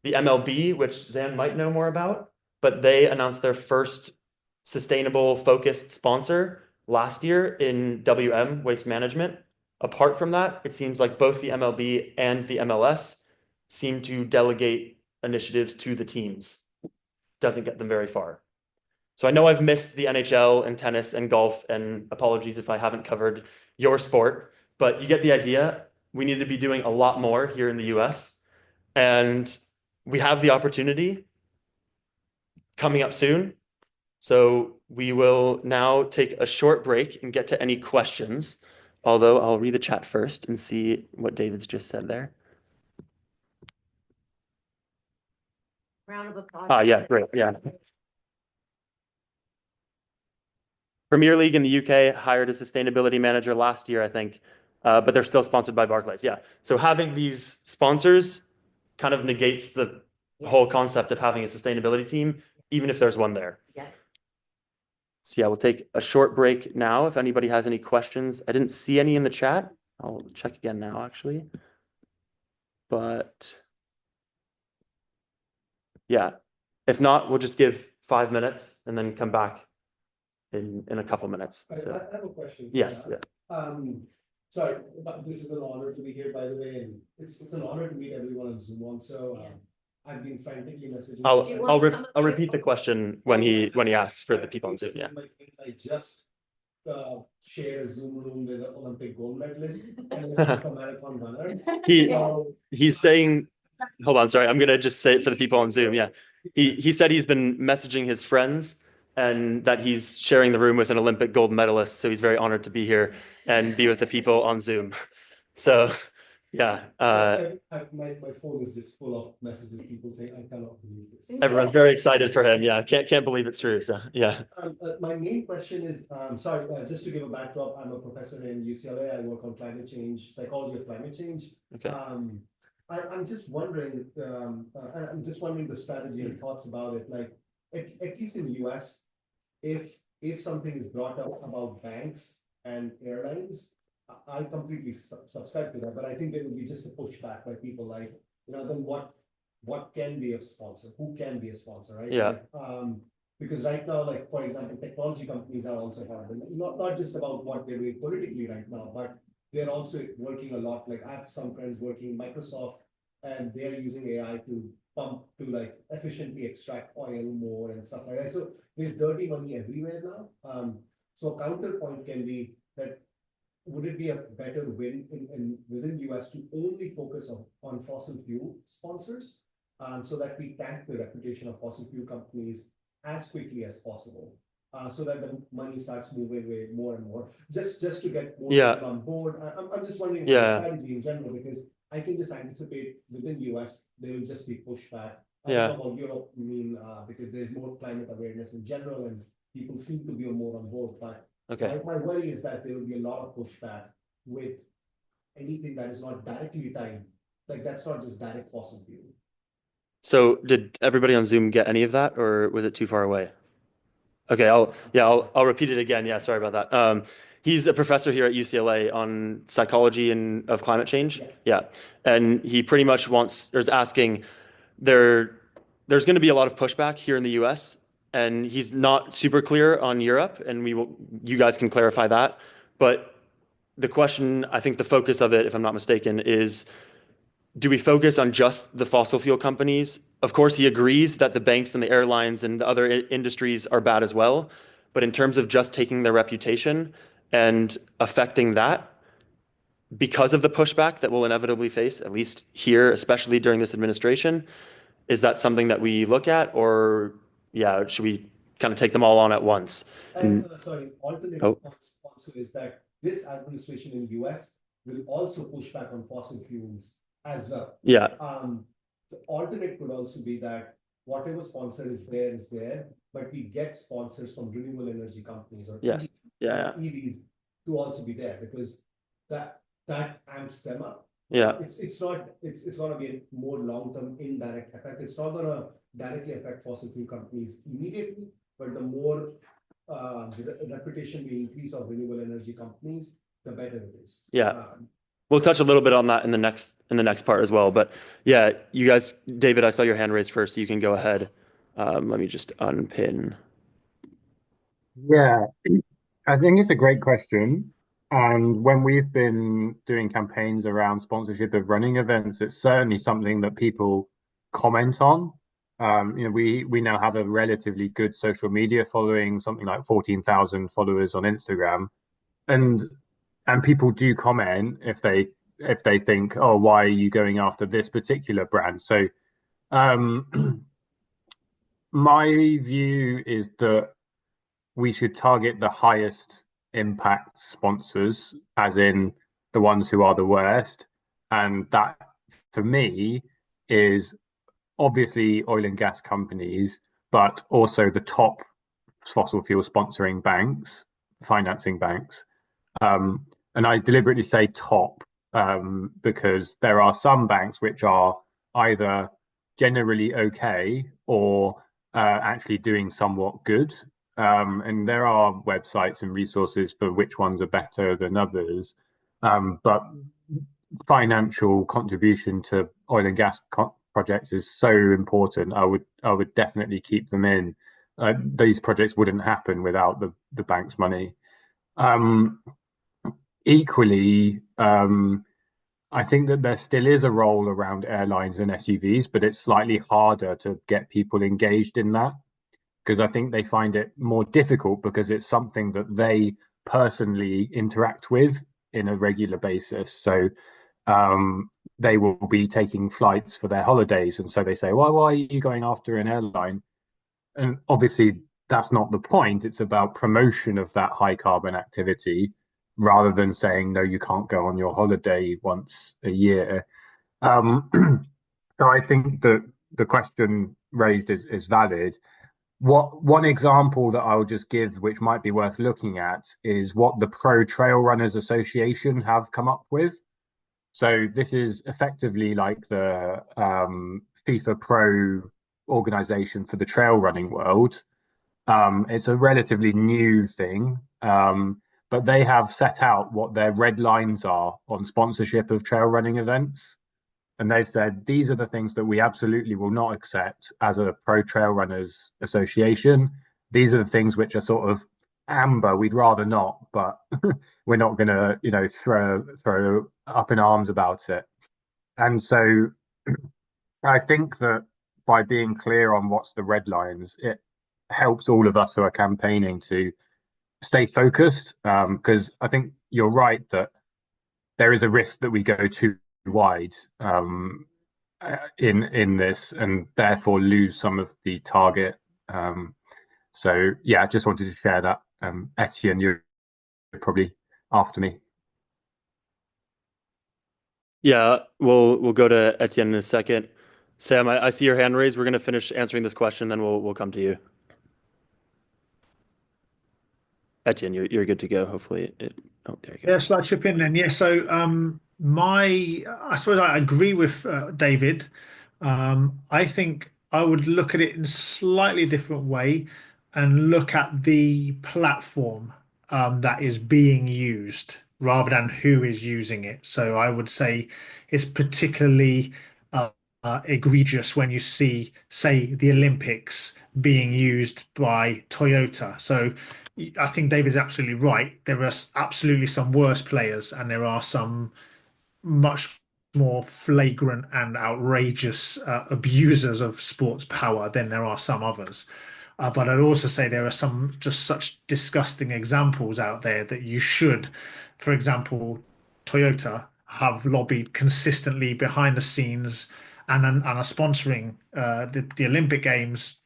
The MLB, which Zan might know more about, but they announced their first sustainable focused sponsor last year in WM, Waste Management. Apart from that, it seems like both the MLB and the MLS seem to delegate initiatives to the teams. Doesn't get them very far. So I know I've missed the NHL and tennis and golf, and apologies if I haven't covered your sport, but you get the idea. We need to be doing a lot more here in the US, and we have the opportunity coming up soon. So we will now take a short break and get to any questions, although I'll read the chat first and see what David's just said there. Round of applause. Ah, yeah, great, yeah. Premier League in the UK hired a sustainability manager last year, I think, but they're still sponsored by Barclays. Yeah. So having these sponsors kind of negates the whole concept of having a sustainability team, even if there's one there. Yes. So yeah, we'll take a short break now. If anybody has any questions, I didn't see any in the chat. I'll check again now, actually. But yeah, if not, we'll just give 5 minutes and then come back in a couple minutes. So, I have a question. yes. Yeah. Sorry, but this is an honor to be here, by the way, and it's an honor to meet everyone on Zoom also. Yes. I've been frantically messaging. Do you want to come up I'll here? repeat the question when he asks for the people on Zoom. Yeah. I just shared a Zoom room with an Olympic gold medalist and a marathon runner. He's saying, hold on, sorry, I'm gonna just say it for the people on Zoom. Yeah. He said he's been messaging his friends and that he's sharing the room with an Olympic gold medalist. So he's very honored to be here and be with the people on Zoom. So yeah. My phone is just full of messages, people saying, I cannot believe this. Everyone's very excited for him. Yeah. Can't believe it's true. So yeah. My main question is, sorry, just to give a backdrop, I'm a professor in UCLA. I work on climate change, psychology of climate change. Okay. I'm just wondering, the strategy and thoughts about it. Like, at least in the US, if something is brought up about banks and airlines, I completely subscribe to that. But I think there will be just a pushback by people like, then what can be a sponsor? Who can be a sponsor, right? Yeah. Because right now, like, for example, technology companies are also hard. And not just about what they're doing politically right now, but they're also working a lot. Like, I have some friends working in Microsoft, and they're using AI to pump to like efficiently extract oil more and stuff like that. So there's dirty money everywhere now. So a counterpoint can be that would it be a better win within US to only focus on fossil fuel sponsors, so that we tank the reputation of fossil fuel companies as quickly as possible, so that the money starts moving away more and more, just to get more Yeah. people on board. I'm just wondering about Yeah. the strategy in general, because I can just anticipate within US there will just be pushback. I Yeah. don't know about Europe, because there's more climate awareness in general and people seem to be more on board. But Okay. my worry is that there will be a lot of pushback with anything that is not directly tied, like that's not just direct fossil fuel. So did everybody on Zoom get any of that, or was it too far away? Okay, I'll repeat it again. Yeah, sorry about that. He's a professor here at UCLA on psychology and of climate change. Yeah. And he pretty much is asking there's going to be a lot of pushback here in the US, and he's not super clear on Europe, and you guys can clarify that. But the question, I think the focus of it, if I'm not mistaken, is do we focus on just the fossil fuel companies? Of course, he agrees that the banks and the airlines and the other industries are bad as well. But in terms of just taking their reputation and affecting that, because of the pushback that we'll inevitably face, at least here, especially during this administration, is that something that we look at, or should we kind of take them all on at once? Sorry, alternative thoughts also is that this administration in US will also push back on fossil fuels as well. Yeah. The alternate could also be that whatever sponsor is there, but we get sponsors from renewable energy companies or Yes. EVs to also be there, because that amps them up. Yeah. It's gonna be a more long-term indirect effect. It's not gonna directly affect fossil fuel companies immediately, but the more the reputation we increase of renewable energy companies, the better it is. Yeah. We'll touch a little bit on that in the next part as well. But yeah, you guys, David, I saw your hand raised first, so you can go ahead. Let me just unpin. Yeah, I think it's a great question. And when we've been doing campaigns around sponsorship of running events, it's certainly something that people comment on. We now have a relatively good social media following, something like 14,000 followers on Instagram, and people do comment if they think, oh, why are you going after this particular brand? So my view is that we should target the highest impact sponsors, as in the ones who are the worst. And that, for me, is obviously oil and gas companies, but also the top fossil fuel sponsoring banks, financing banks. And I deliberately say top because there are some banks which are either generally okay or actually doing somewhat good. And there are websites and resources for which ones are better than others. But financial contribution to oil and gas projects is so important. I would definitely keep them in. These projects wouldn't happen without the bank's money. Equally, I think that there still is a role around airlines and SUVs, but it's slightly harder to get people engaged in that, because I think they find it more difficult because it's something that they personally interact with in a regular basis. So they will be taking flights for their holidays, and so they say, why are you going after an airline? And obviously that's not the point. It's about promotion of that high carbon activity rather than saying, no, you can't go on your holiday once a year. So I think that the question raised is valid. One example that I'll just give, which might be worth looking at, is what the Pro Trail Runners Association have come up with. So this is effectively like the FIFA Pro organization for the trail running world. It's a relatively new thing, but they have set out what their red lines are on sponsorship of trail running events. And they've said, these are the things that we absolutely will not accept as a Pro Trail Runners Association. These are the things which are sort of amber, we'd rather not, but we're not going to, throw up in arms about it. And so I think that by being clear on what's the red lines, it helps all of us who are campaigning to stay focused, because I think you're right that there is a risk that we go too wide in this, and therefore lose some of the target. So yeah, I just wanted to share that. Etienne, you're probably after me. Yeah, we'll go to Etienne in a second. Sam, I see your hand raised. We're going to finish answering this question, then we'll come to you. Etienne, you're good to go. Hopefully oh, there you go. Yeah, shall I chip in then? Yeah, so I suppose I agree with David. I think I would look at it in a slightly different way and look at the platform that is being used rather than who is using it. So I would say it's particularly egregious when you see, say, the Olympics being used by Toyota. So I think David's absolutely right. There are absolutely some worse players, and there are some much more flagrant and outrageous abusers of sports power than there are some others. But I'd also say there are some just such disgusting examples out there that you should, for example, Toyota have lobbied consistently behind the scenes and are sponsoring the Olympic Games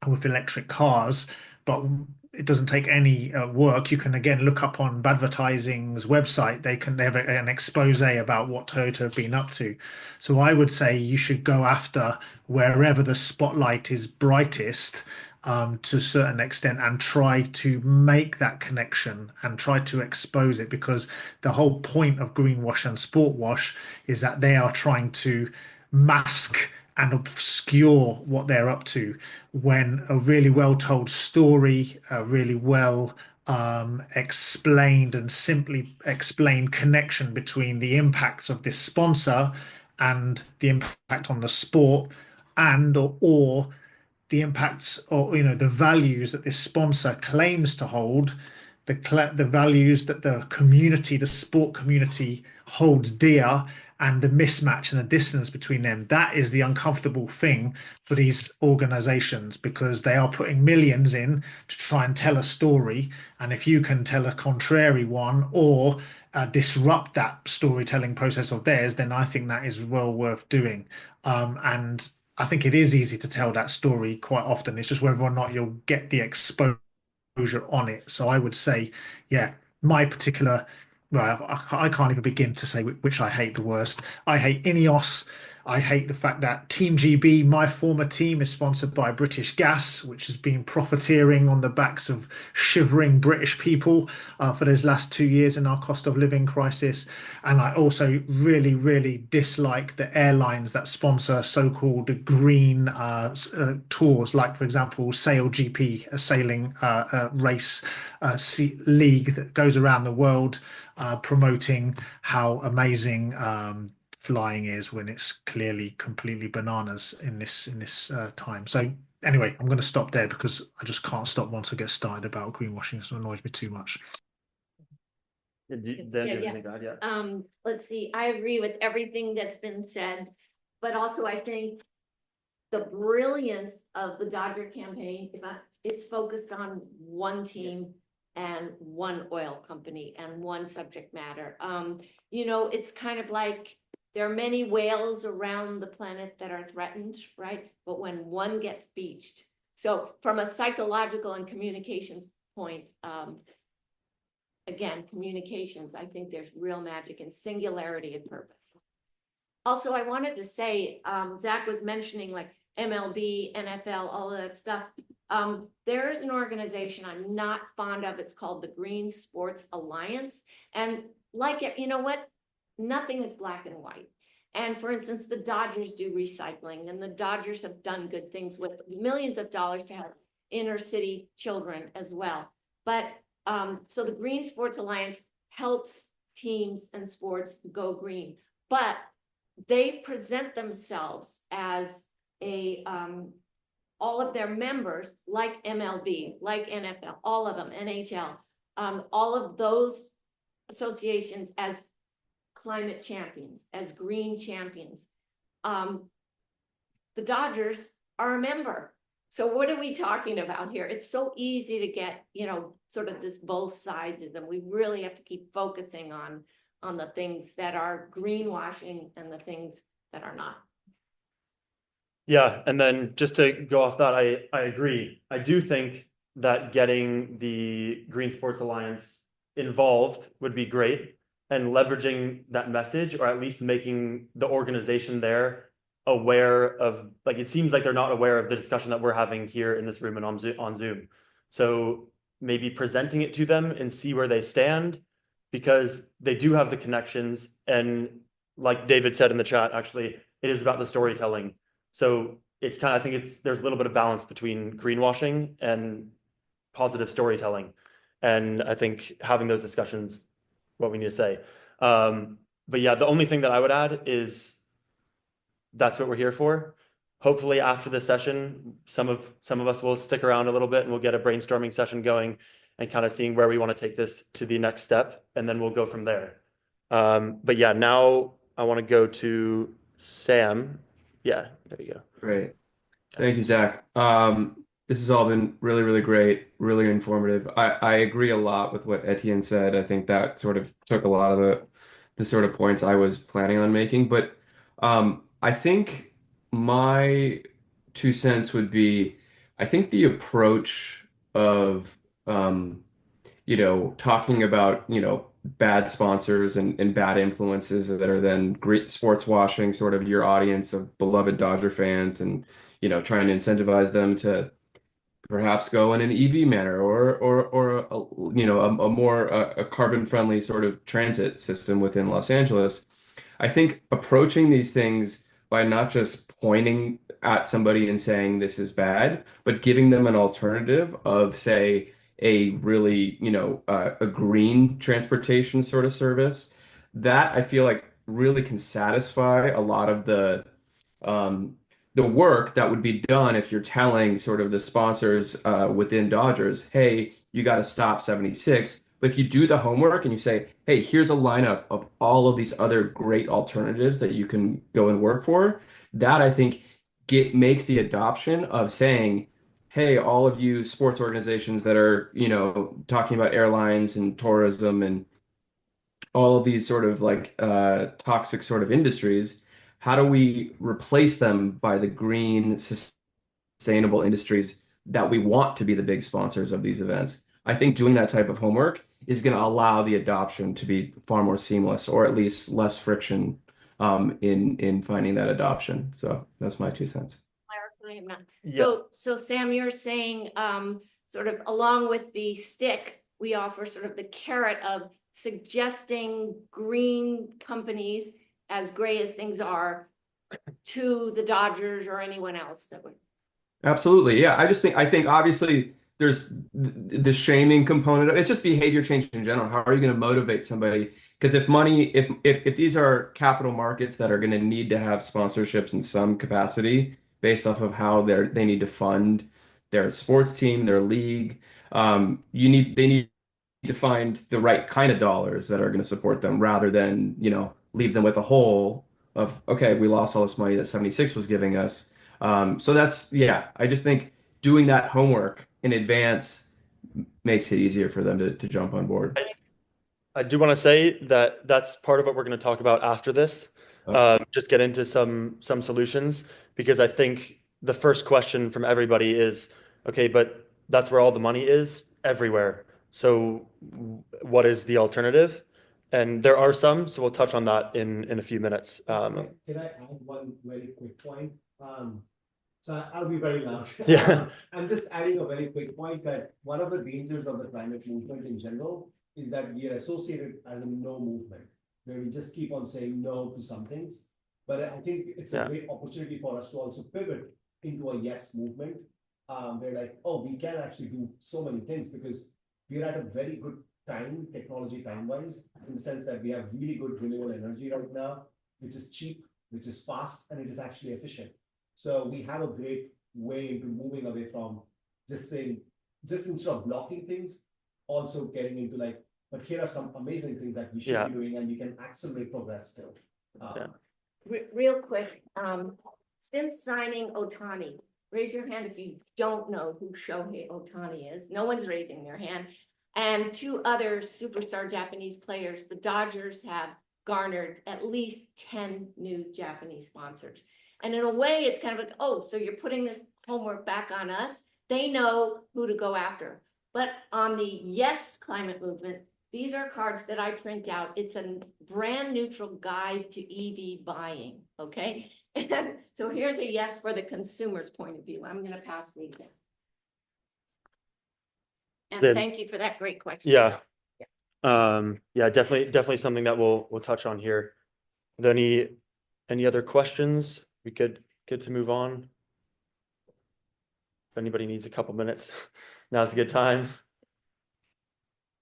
with electric cars, but it doesn't take any work. You can again look up on Badvertising's website. They have an expose about what Toyota have been up to. So I would say you should go after wherever the spotlight is brightest to a certain extent and try to make that connection and try to expose it, because the whole point of greenwash and sport wash is that they are trying to mask and obscure what they're up to, when a really well told story, a really well explained and simply explained connection between the impacts of this sponsor and the impact on the sport, and or the impacts, or the values that this sponsor claims to hold, the values that the community, the sport community, holds dear, and the mismatch and the distance between them. That is the uncomfortable thing for these organizations, because they are putting millions in to try and tell a story. And if you can tell a contrary one, or disrupt that storytelling process of theirs, then I think that is well worth doing. And I think it is easy to tell that story quite often. It's just whether or not you'll get the exposure on it. So I would say, yeah, my particular, well, I can't even begin to say which I hate the worst. I hate Ineos. I hate the fact that Team GB, my former team, is sponsored by British Gas, which has been profiteering on the backs of shivering British people for those last 2 years in our cost of living crisis. And I also really, really dislike the airlines that sponsor so-called green tours, like, for example, Sail GP, a sailing race league that goes around the world promoting how amazing flying is, when it's clearly completely bananas in this time. So anyway, I'm going to stop there because I just can't stop once I get started about greenwashing. It annoys me too much. Let's see. I agree with everything that's been said, but also I think the brilliance of the Dodger campaign, it's focused on one team and one oil company and one subject matter. It's kind of like there are many whales around the planet that are threatened, right? But when one gets beached. So from a psychological and communications point, again, communications, I think there's real magic in singularity and purpose. Also, I wanted to say, Zach was mentioning like MLB, NFL, all of that stuff. There is an organization I'm not fond of. It's called the Green Sports Alliance. And like it, you know what? Nothing is black and white. And for instance, the Dodgers do recycling, and the Dodgers have done good things with millions of dollars to help inner city children as well. But so the Green Sports Alliance helps teams and sports go green, but they present themselves as all of their members, like MLB, like NFL, all of them, NHL, all of those associations as climate champions, as green champions. The Dodgers are a member. So what are we talking about here? It's so easy to get, sort of this both sides, and we really have to keep focusing on the things that are greenwashing and the things that are not. Yeah, and then just to go off that, I agree. I do think that getting the Green Sports Alliance involved would be great, and leveraging that message, or at least making the organization there aware of, like, it seems like they're not aware of the discussion that we're having here in this room and on Zoom. So maybe presenting it to them and see where they stand, because they do have the connections, and like David said in the chat, actually, it is about the storytelling. So it's kind of, I think there's a little bit of balance between greenwashing and positive storytelling. And I think having those discussions, what we need to say. But yeah, the only thing that I would add is that's what we're here for. Hopefully after this session, some of us will stick around a little bit and we'll get a brainstorming session going and kind of seeing where we want to take this to the next step. And then we'll go from there. But yeah, now I want to go to Sam. Yeah, there you go. Great. Thank you, Zach. This has all been really, really great, really informative. I agree a lot with what Etienne said. I think that sort of took a lot of the sort of points I was planning on making. But I think my 2 cents would be, I think the approach of talking about, bad sponsors and bad influences that are then great sports washing sort of your audience of beloved Dodger fans, and, trying to incentivize them to perhaps go in an EV manner, or a more a carbon friendly sort of transit system within Los Angeles. I think approaching these things by not just pointing at somebody and saying this is bad, but giving them an alternative of, say, a really, a green transportation sort of service, that I feel like really can satisfy a lot of the work that would be done if you're telling sort of the sponsors within Dodgers, hey, you got to stop 76. But if you do the homework and you say, hey, here's a lineup of all of these other great alternatives that you can go and work for, that I think makes the adoption of saying, hey, all of you sports organizations that are, talking about airlines and tourism and all of these sort of like toxic sort of industries, how do we replace them by the green, sustainable industries that we want to be the big sponsors of these events? I think doing that type of homework is going to allow the adoption to be far more seamless, or at least less friction in finding that adoption. So that's my 2 cents. Yeah. So Sam, you're saying sort of along with the stick, we offer sort of the carrot of suggesting green companies, as gray as things are, to the Dodgers or anyone else that would. Absolutely. Yeah. I think obviously there's the shaming component. It's just behavior change in general. How are you going to motivate somebody? Because if these are capital markets that are going to need to have sponsorships in some capacity based off of how they need to fund their sports team, their league, they need to find the right kind of dollars that are going to support them, rather than, leave them with a hole of, okay, we lost all this money that 76 was giving us. So I just think doing that homework in advance makes it easier for them to jump on board. I do want to say that that's part of what we're going to talk about after this. Okay. Just get into some solutions, because I think the first question from everybody is, okay, but that's where all the money is everywhere. So what is the alternative? And there are some, so we'll touch on that in a few minutes. Can I add one very quick point? So I'll be very loud. Yeah. I'm just adding a very quick point that one of the dangers of the climate movement in general is that we are associated as a no movement, where we just keep on saying no to some things. But I think it's a great opportunity for us to also pivot into a yes movement. We're like, oh, we can actually do so many things, because we're at a very good time, technology time-wise, in the sense that we have really good renewable energy right now, which is cheap, which is fast, and it is actually efficient. So we have a great way into moving away from just saying, just instead of blocking things, also getting into like, but here are some amazing things that we should be doing, and we can accelerate progress still. Real quick, since signing Ohtani, Raise your hand if you don't know who Shohei Ohtani is. No one's raising their hand. And two other superstar Japanese players. The Dodgers have garnered at least 10 new Japanese sponsors. And in a way, it's kind of like, oh, so you're putting this homework back on us. They know who to go after. But on the Yes Climate Movement, these are cards that I print out. It's a brand neutral guide to EV buying, okay? And so here's a yes for the consumer's point of view. I'm going to pass these in. And Then- thank you for that great question. Yeah. Yeah, definitely something that we'll touch on here. Are there any other questions? We could get to move on. If anybody needs a couple minutes, now's a good time.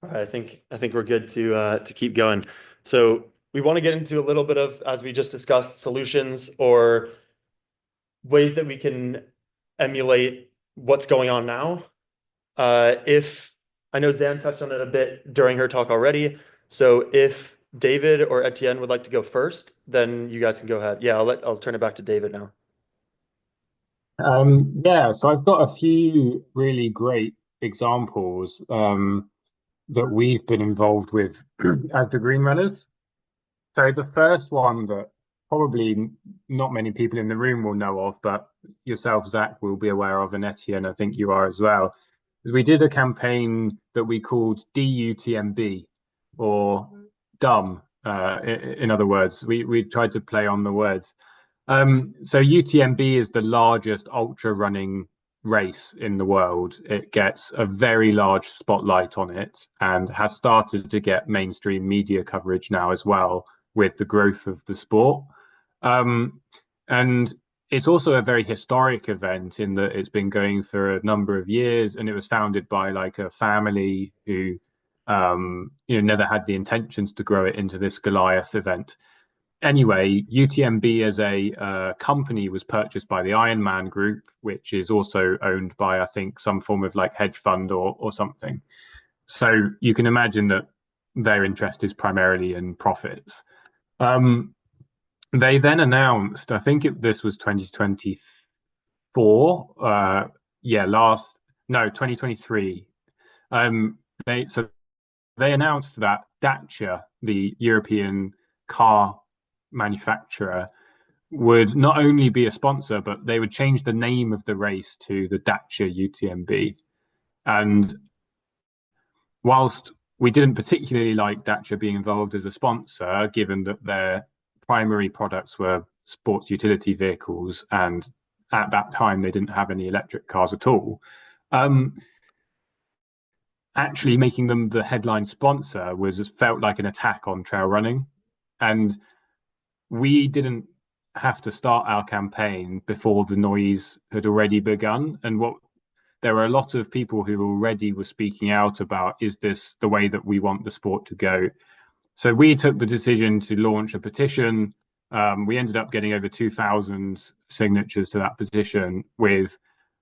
All right, I think we're good to keep going. So we want to get into a little bit of, as we just discussed, solutions or ways that we can emulate what's going on now. If I know Zan touched on it a bit during her talk already, so if David or Etienne would like to go first, then you guys can go ahead. Yeah, I'll turn it back to David now. Yeah, so I've got a few really great examples that we've been involved with as the Green Runners. So the first one that probably not many people in the room will know of, but yourself, Zach, will be aware of, and Etienne, I think you are as well, is we did a campaign that we called DUTMB, or dumb, in other words. We tried to play on the words. So UTMB is the largest ultra running race in the world. It gets a very large spotlight on it and has started to get mainstream media coverage now as well with the growth of the sport. And it's also a very historic event in that it's been going for a number of years, and it was founded by like a family who never had the intentions to grow it into this Goliath event. Anyway, UTMB as a company was purchased by the Ironman Group, which is also owned by, I think, some form of like hedge fund or something. So you can imagine that their interest is primarily in profits. They then announced, I think this was 2024, 2023. They announced that Dacia, the European car manufacturer, would not only be a sponsor, but they would change the name of the race to the Dacia UTMB. And whilst we didn't particularly like Dacia being involved as a sponsor, given that their primary products were sports utility vehicles, and at that time they didn't have any electric cars at all, actually making them the headline sponsor felt like an attack on trail running. And we didn't have to start our campaign before the noise had already begun. And there were a lot of people who already were speaking out about, is this the way that we want the sport to go? So we took the decision to launch a petition. We ended up getting over 2,000 signatures to that petition, with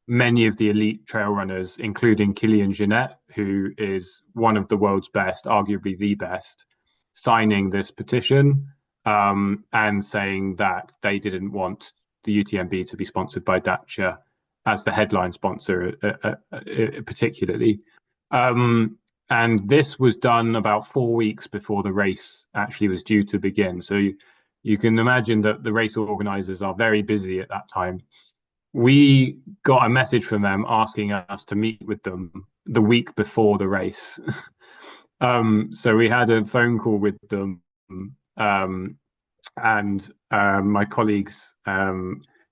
many of the elite trail runners, including Kilian Jornet, who is one of the world's best, arguably the best, signing this petition and saying that they didn't want the UTMB to be sponsored by Dacia as the headline sponsor, particularly. And this was done about 4 weeks before the race actually was due to begin. So you can imagine that the race organizers are very busy at that time. We got a message from them asking us to meet with them the week before the race. So we had a phone call with them, and my colleagues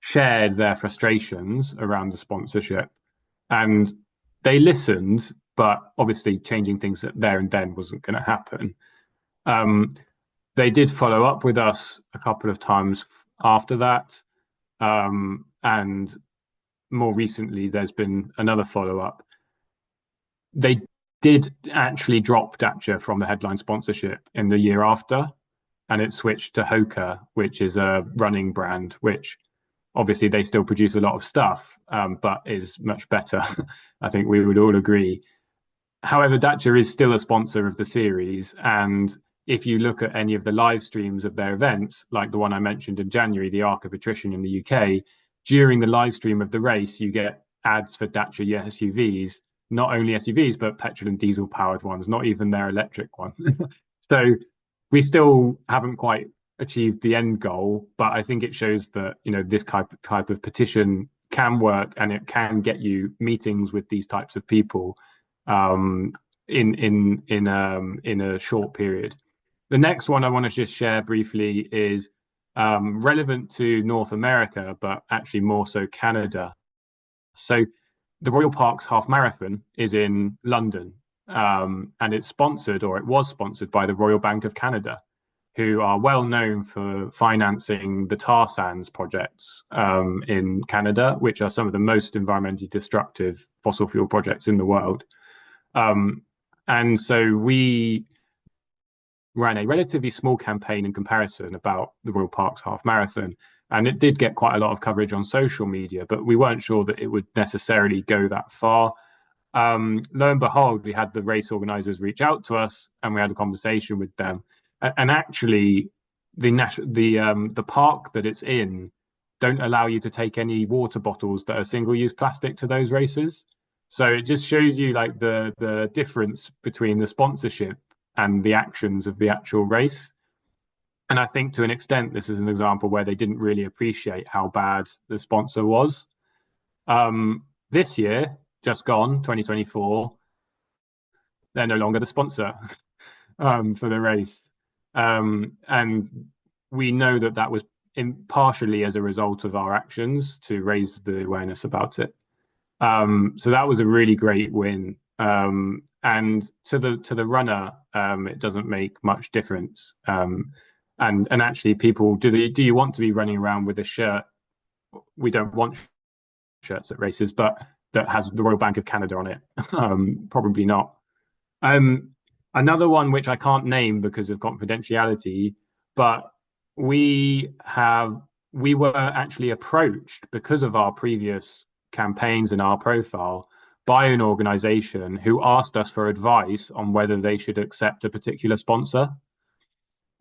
shared their frustrations around the sponsorship, and they listened, but obviously changing things there and then wasn't going to happen. They did follow up with us a couple of times after that. And more recently, there's been another follow-up. They did actually drop Dacia from the headline sponsorship in the year after, and it switched to Hoka, which is a running brand, which obviously they still produce a lot of stuff, but is much better. I think we would all agree. However, Dacia is still a sponsor of the series, and if you look at any of the live streams of their events, like the one I mentioned in January, the Arc of Attrition in the UK, during the live stream of the race, you get ads for Dacia SUVs, not only SUVs, but petrol and diesel powered ones, not even their electric ones. So we still haven't quite achieved the end goal, but I think it shows that, you know, this type of petition can work, and it can get you meetings with these types of people in a short period. The next one I want to just share briefly is relevant to North America, but actually more so Canada. So the Royal Parks Half Marathon is in London, and it's sponsored, or it was sponsored, by the Royal Bank of Canada, who are well known for financing the tar sands projects in Canada, which are some of the most environmentally destructive fossil fuel projects in the world. And so we ran a relatively small campaign in comparison about the Royal Parks Half Marathon, and it did get quite a lot of coverage on social media, but we weren't sure that it would necessarily go that far. Lo and behold, we had the race organizers reach out to us, and we had a conversation with them. And actually, the park that it's in don't allow you to take any water bottles that are single-use plastic to those races. So it just shows you like the difference between the sponsorship and the actions of the actual race. And I think to an extent, this is an example where they didn't really appreciate how bad the sponsor was. This year, just gone, 2024, they're no longer the sponsor for the race. And we know that that was partially as a result of our actions to raise the awareness about it. So that was a really great win. And to the runner, it doesn't make much difference. And actually, people, do you want to be running around with a shirt? We don't want shirts at races, but that has the Royal Bank of Canada on it. Probably not. Another one which I can't name because of confidentiality, but we were actually approached because of our previous campaigns and our profile by an organization who asked us for advice on whether they should accept a particular sponsor.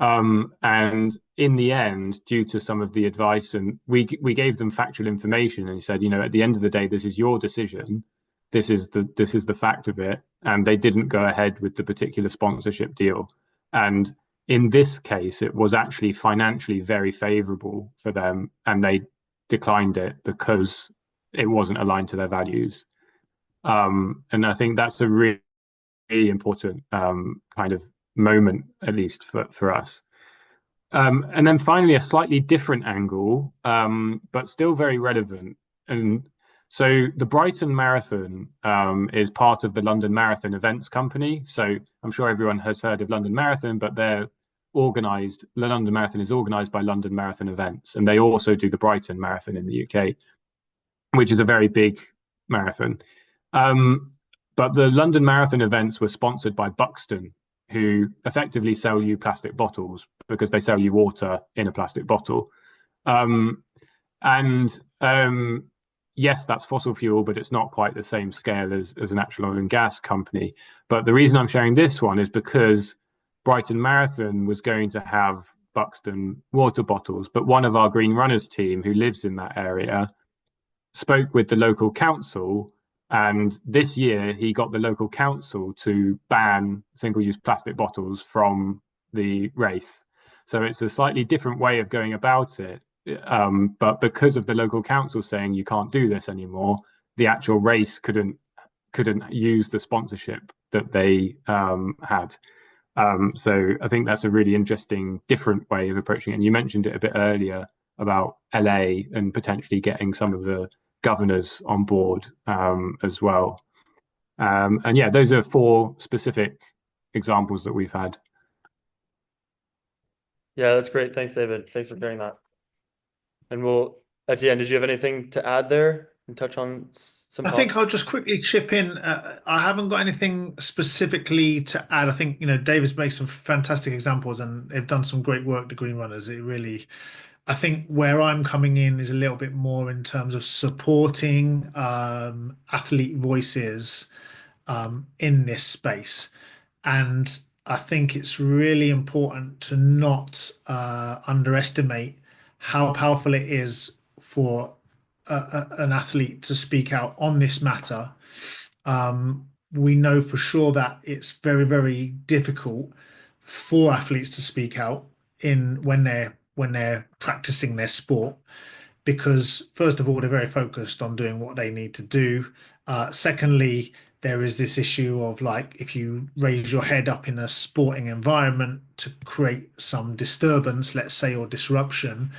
And in the end, due to some of the advice, and we gave them factual information and said, you know, at the end of the day, this is your decision. This is the fact of it. And they didn't go ahead with the particular sponsorship deal. And in this case, it was actually financially very favorable for them, and they declined it because it wasn't aligned to their values. And I think that's a really, really important kind of moment, at least for us. And then finally, a slightly different angle, but still very relevant. And so the Brighton Marathon is part of the London Marathon Events Company. So I'm sure everyone has heard of London Marathon, but the London Marathon is organized by London Marathon Events, and they also do the Brighton Marathon in the UK, which is a very big marathon. But the London Marathon events were sponsored by Buxton, who effectively sell you plastic bottles because they sell you water in a plastic bottle. Yes, that's fossil fuel, but it's not quite the same scale as an actual oil and gas company. But the reason I'm sharing this one is because Brighton Marathon was going to have Buxton water bottles, but one of our Green Runners team who lives in that area spoke with the local council, and this year he got the local council to ban single-use plastic bottles from the race. So it's a slightly different way of going about it. But because of the local council saying you can't do this anymore, the actual race couldn't use the sponsorship that they had. So I think that's a really interesting, different way of approaching it. And you mentioned it a bit earlier about LA and potentially getting some of the governors on board as well. And yeah, those are 4 specific examples that we've had. Yeah, that's great. Thanks, David. Thanks for sharing that. And Etienne, did you have anything to add there and touch on some thoughts? I think I'll just quickly chip in. I haven't got anything specifically to add. I think, you know, David's made some fantastic examples and they've done some great work, the Green Runners. I think where I'm coming in is a little bit more in terms of supporting athlete voices in this space. And I think it's really important to not underestimate how powerful it is for an athlete to speak out on this matter, we know for sure that it's very, very difficult for athletes to speak out in when they're practicing their sport, because first of all, they're very focused on doing what they need to do. Secondly, there is this issue of, like, if you raise your head up in a sporting environment to create some disturbance, let's say, or disruption,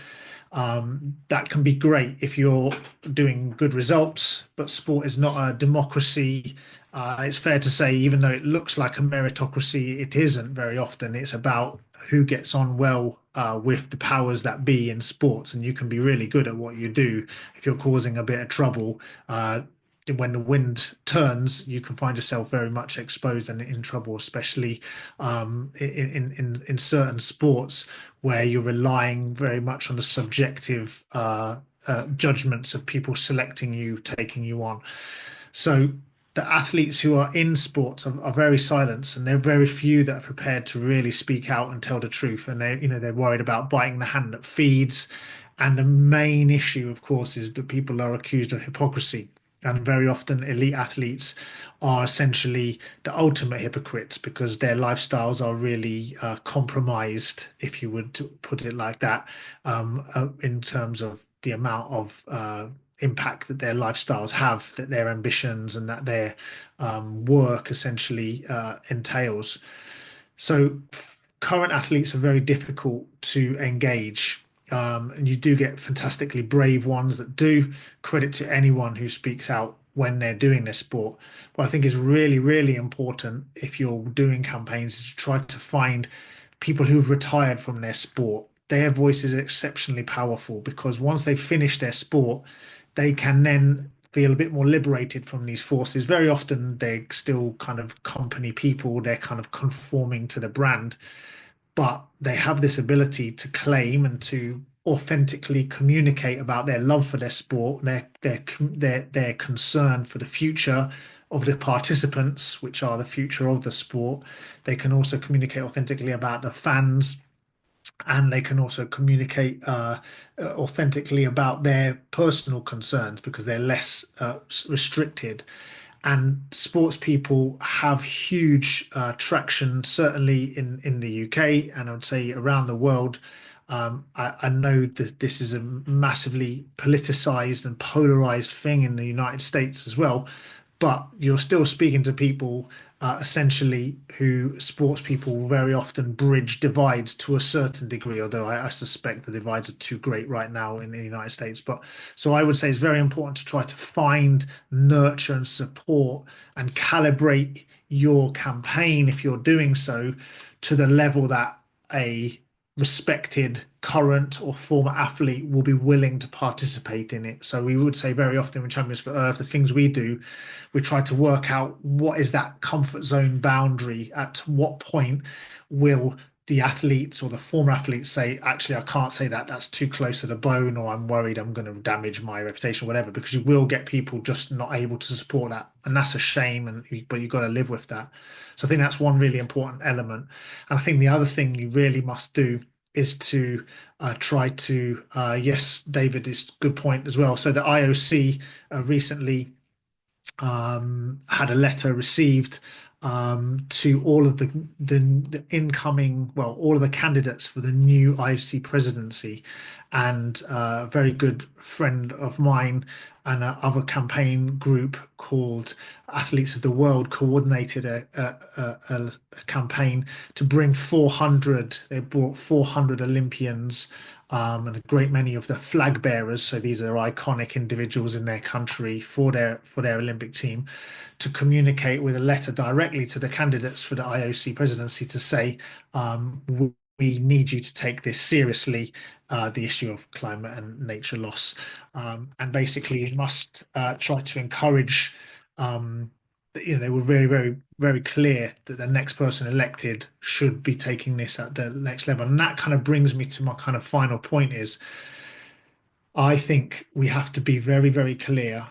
that can be great if you're doing good results, but sport is not a democracy. It's fair to say, even though it looks like a meritocracy, it isn't very often. It's about who gets on well with the powers that be in sports, and you can be really good at what you do. If you're causing a bit of trouble, when the wind turns, you can find yourself very much exposed and in trouble, especially in certain sports where you're relying very much on the subjective judgments of people selecting you, taking you on. So the athletes who are in sports are very silenced, and there are very few that are prepared to really speak out and tell the truth. And they're worried about biting the hand that feeds. And the main issue, of course, is that people are accused of hypocrisy. And very often, elite athletes are essentially the ultimate hypocrites, because their lifestyles are really compromised, if you would put it like that, in terms of the amount of impact that their lifestyles have, that their ambitions and that their work essentially entails. So current athletes are very difficult to engage. And you do get fantastically brave ones that do. Credit to anyone who speaks out when they're doing their sport. What I think is really, really important if you're doing campaigns is to try to find people who've retired from their sport. Their voice is exceptionally powerful, because once they've finished their sport, they can then feel a bit more liberated from these forces. Very often they're still kind of company people, they're kind of conforming to the brand, but they have this ability to claim and to authentically communicate about their love for their sport, their concern for the future of the participants, which are the future of the sport. They can also communicate authentically about the fans, and they can also communicate authentically about their personal concerns, because they're less restricted. And sports people have huge traction, certainly in the UK, and I would say around the world. I know that this is a massively politicized and polarized thing in the United States as well, but you're still speaking to people essentially who sports people very often bridge divides to a certain degree, although I suspect the divides are too great right now in the United States. But so I would say it's very important to try to find, nurture, and support and calibrate your campaign, if you're doing so, to the level that a respected current or former athlete will be willing to participate in it. So we would say very often with Champions for Earth, the things we do, we try to work out what is that comfort zone boundary. At what point will the athletes or the former athletes say, actually, I can't say that, that's too close to the bone, or I'm worried I'm going to damage my reputation, or whatever, because you will get people just not able to support that. And that's a shame, but you've got to live with that. So I think that's one really important element. And I think the other thing you really must do is to try to, yes, David, is good point as well. So the IOC recently had a letter received to all of the incoming, well, all of the candidates for the new IOC presidency. And a very good friend of mine and other campaign group called Athletes of the World coordinated a campaign to bring 400. They brought 400 Olympians and a great many of the flag bearers. So these are iconic individuals in their country for their Olympic team, to communicate with a letter directly to the candidates for the IOC presidency to say, we need you to take this seriously, the issue of climate and nature loss. And basically, you must try to encourage, they were very, very, very clear that the next person elected should be taking this at the next level. And that kind of brings me to my kind of final point is, I think we have to be very, very clear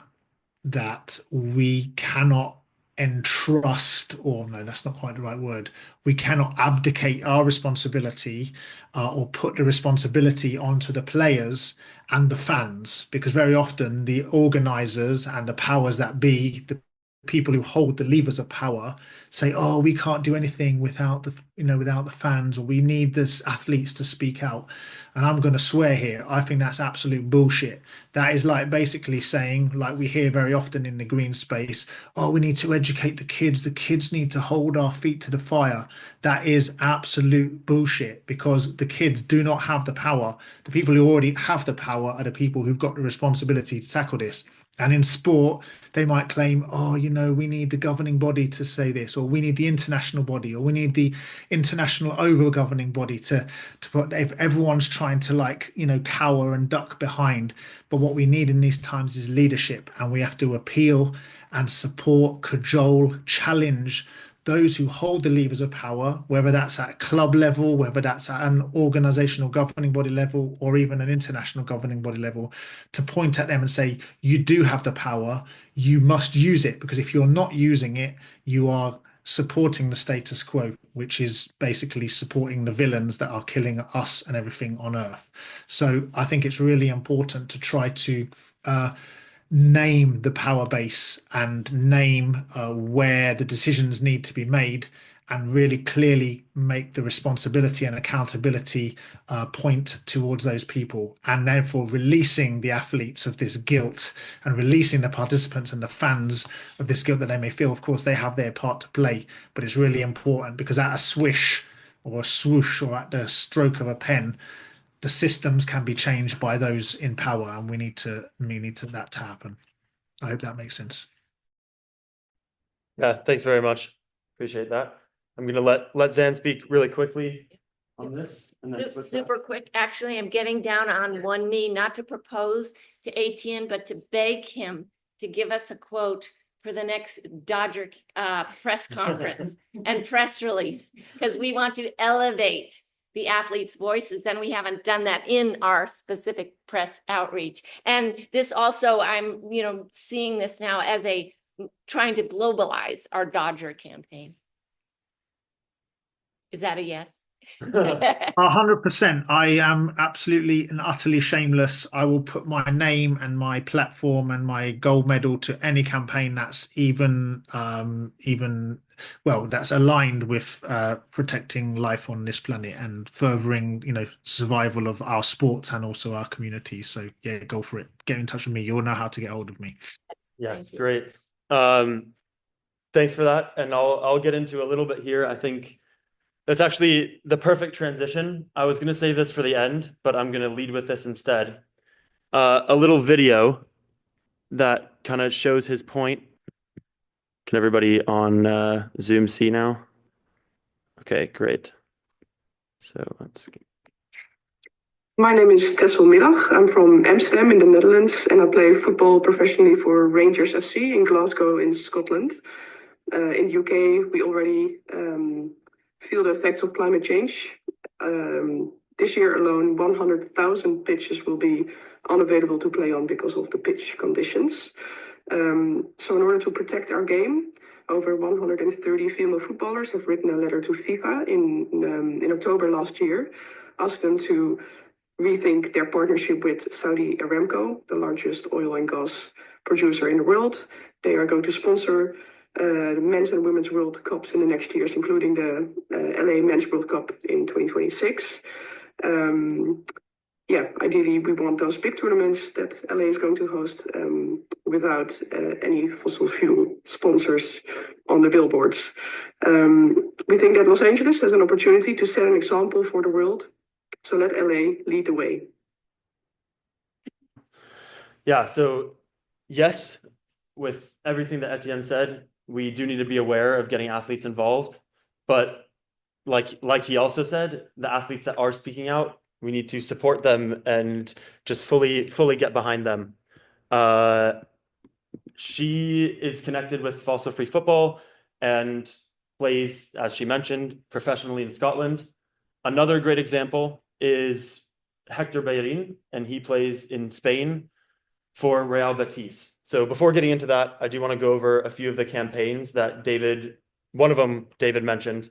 that we cannot entrust, or no, that's not quite the right word. We cannot abdicate our responsibility or put the responsibility onto the players and the fans, because very often the organizers and the powers that be, the people who hold the levers of power, say, "Oh, we can't do anything without without the fans, or we need this athletes to speak out." And I'm going to swear here, I think that's absolute bullshit. That is like basically saying, like we hear very often in the green space, "Oh, we need to educate the kids. The kids need to hold our feet to the fire." That is absolute bullshit, because the kids do not have the power. The people who already have the power are the people who've got the responsibility to tackle this. And in sport, they might claim, "Oh, we need the governing body to say this, or we need the international body, or we need the international over governing body to put." If everyone's trying to cower and duck behind, but what we need in these times is leadership, and we have to appeal and support, cajole, challenge those who hold the levers of power, whether that's at club level, whether that's at an organizational governing body level, or even an international governing body level, to point at them and say, "You do have the power, you must use it, because if you're not using it, you are supporting the status quo, which is basically supporting the villains that are killing us and everything on Earth." So I think it's really important to try to name the power base and name where the decisions need to be made, and really clearly make the responsibility and accountability point towards those people, and therefore releasing the athletes of this guilt, and releasing the participants and the fans of this guilt that they may feel. Of course, they have their part to play, but it's really important, because at a swish or a swoosh, or at the stroke of a pen, the systems can be changed by those in power, and we need that to happen. I hope that makes sense. Yeah, thanks very much. Appreciate that. I'm gonna let Zan speak really quickly on this, and then switch back. Super quick. Actually, I'm getting down on one knee, not to propose to Etienne, but to beg him to give us a quote for the next Dodger press conference and press release, because we want to elevate the athletes' voices, and we haven't done that in our specific press outreach. And this also, I'm seeing this now as trying to globalize our Dodger campaign. Is that a yes? 100%. I am absolutely and utterly shameless. I will put my name and my platform and my gold medal to any campaign that's that's aligned with protecting life on this planet and furthering, survival of our sports and also our communities. So yeah, go for it. Get in touch with me. You'll know how to get hold of me. Yes, great. Thanks for that. And I'll get into a little bit here. I think that's actually the perfect transition. I was going to save this for the end, but I'm going to lead with this instead. A little video that kind of shows his point. Can everybody on Zoom see now? Okay, great. So let's get... My name is Kessel Middag. I'm from Amsterdam in the Netherlands, and I play football professionally for Rangers FC in Glasgow in Scotland. In the UK, we already feel the effects of climate change. This year alone, 100,000 pitches will be unavailable to play on because of the pitch conditions. So in order to protect our game, over 130 female footballers have written a letter to FIFA in October last year, asked them to rethink their partnership with Saudi Aramco, the largest oil and gas producer in the world. They are going to sponsor the men's and women's World Cups in the next years, including the LA Men's World Cup in 2026. Ideally, we want those big tournaments that LA is going to host without any fossil fuel sponsors on the billboards. We think that Los Angeles has an opportunity to set an example for the world. So let LA lead the way. Yeah, so yes, with everything that Etienne said, we do need to be aware of getting athletes involved. But like he also said, the athletes that are speaking out, we need to support them and just fully get behind them. She is connected with Fossil Free Football and plays, as she mentioned, professionally in Scotland. Another great example is Hector Bellerin, and he plays in Spain for Real Betis. So before getting into that, I do want to go over a few of the campaigns that one of them David mentioned.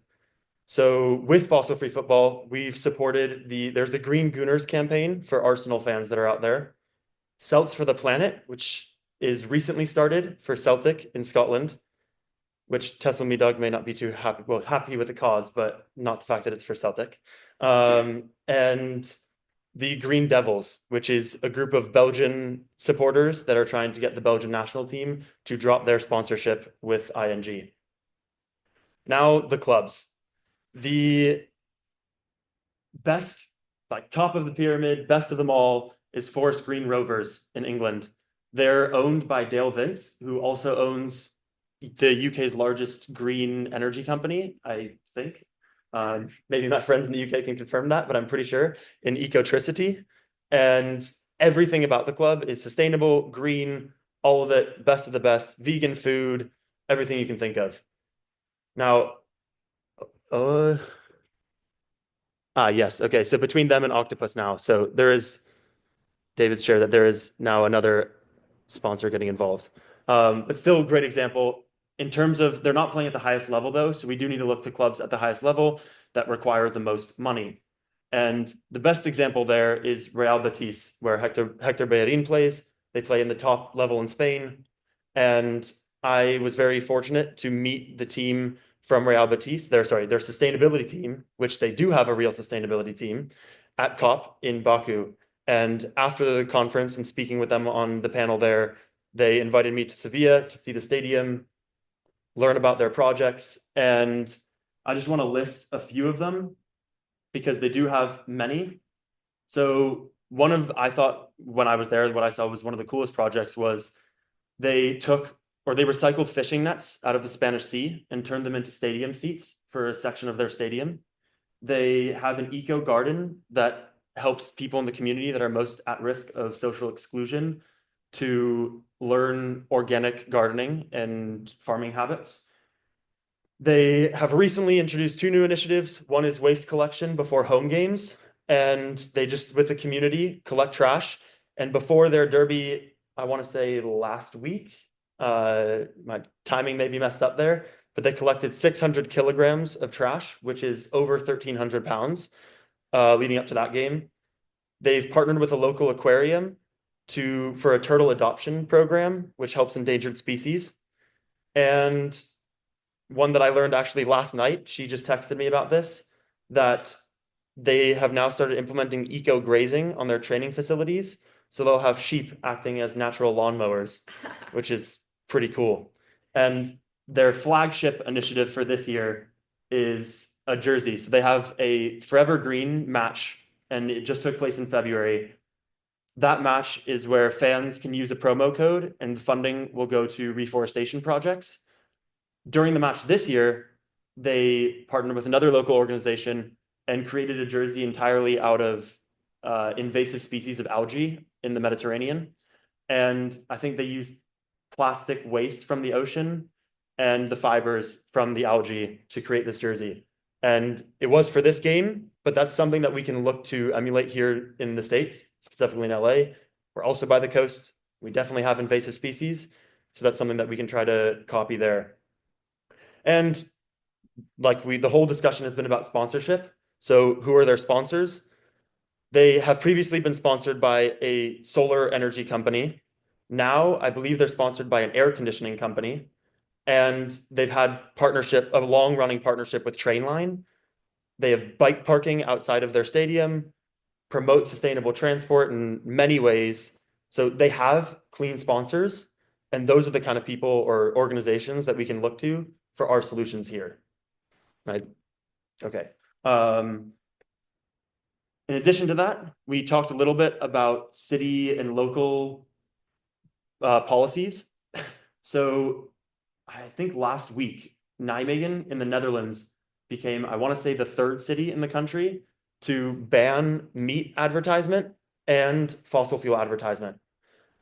So with Fossil Free Football, we've supported there's the Green Gooners campaign for Arsenal fans that are out there. Celts for the Planet, which is recently started for Celtic in Scotland, which Tessel Me Doug may not be too happy with the cause, but not the fact that it's for Celtic. And the Green Devils, which is a group of Belgian supporters that are trying to get the Belgian national team to drop their sponsorship with ING. Now the clubs. The best, like top of the pyramid, best of them all is Forest Green Rovers in England. They're owned by Dale Vince, who also owns the UK's largest green energy company, I think. Maybe my friends in the UK can confirm that, but I'm pretty sure, in Ecotricity. And everything about the club is sustainable, green, all of it, best of the best, vegan food, everything you can think of. Now, yes, okay, so between them and Octopus now, so there is David's share that there is now another sponsor getting involved. But still a great example in terms of they're not playing at the highest level though, so we do need to look to clubs at the highest level that require the most money. And the best example there is Real Betis, where Hector Bellerin plays. They play in the top level in Spain. And I was very fortunate to meet the team from Real Betis, their sustainability team, which they do have a real sustainability team, at COP in Baku. And after the conference and speaking with them on the panel there, they invited me to Sevilla to see the stadium, learn about their projects. And I just want to list a few of them because they do have many. So I thought when I was there, what I saw was one of the coolest projects was they recycled fishing nets out of the Spanish Sea and turned them into stadium seats for a section of their stadium. They have an eco garden that helps people in the community that are most at risk of social exclusion to learn organic gardening and farming habits. They have recently introduced 2 new initiatives. One is waste collection before home games, and they just, with the community, collect trash. And before their derby, I want to say last week, my timing may be messed up there, but they collected 600 kilograms of trash, which is over 1,300 pounds, leading up to that game. They've partnered with a local aquarium for a turtle adoption program, which helps endangered species. And one that I learned actually last night, she just texted me about this, that they have now started implementing eco grazing on their training facilities. So they'll have sheep acting as natural lawnmowers, which is pretty cool. And their flagship initiative for this year is a jersey. So they have a Forever Green match, and it just took place in February. That match is where fans can use a promo code and the funding will go to reforestation projects. During the match this year, they partnered with another local organization and created a jersey entirely out of invasive species of algae in the Mediterranean. And I think they used plastic waste from the ocean and the fibers from the algae to create this jersey. And it was for this game, but that's something that we can look to emulate here in the States, specifically in LA. We're also by the coast. We definitely have invasive species. So that's something that we can try to copy there. And the whole discussion has been about sponsorship. So who are their sponsors? They have previously been sponsored by a solar energy company. Now, I believe they're sponsored by an air conditioning company. And they've had a long-running partnership with Trainline. They have bike parking outside of their stadium, promote sustainable transport in many ways. So they have clean sponsors, and those are the kind of people or organizations that we can look to for our solutions here. Right? Okay. In addition to that, we talked a little bit about city and local policies. So I think last week, Nijmegen in the Netherlands became, I want to say, the 3rd city in the country to ban meat advertisement and fossil fuel advertisement.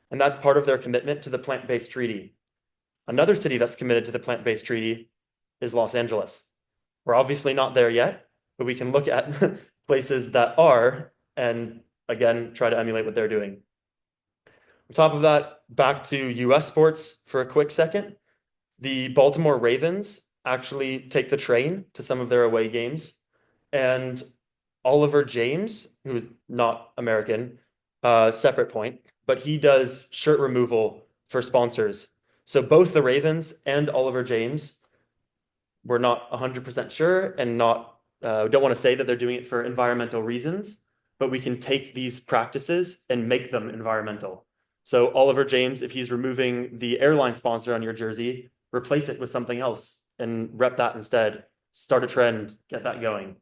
And that's part of their commitment to the plant-based treaty. Another city that's committed to the plant-based treaty is Los Angeles. We're obviously not there yet, but we can look at places that are, and again, try to emulate what they're doing. On top of that, back to US sports for a quick second. The Baltimore Ravens actually take the train to some of their away games. And Oliver James, who is not American, separate point, but he does shirt removal for sponsors. So both the Ravens and Oliver James, we're not 100% sure and don't want to say that they're doing it for environmental reasons, but we can take these practices and make them environmental. So Oliver James, if he's removing the airline sponsor on your jersey, replace it with something else and rep that instead. Start a trend, get that going.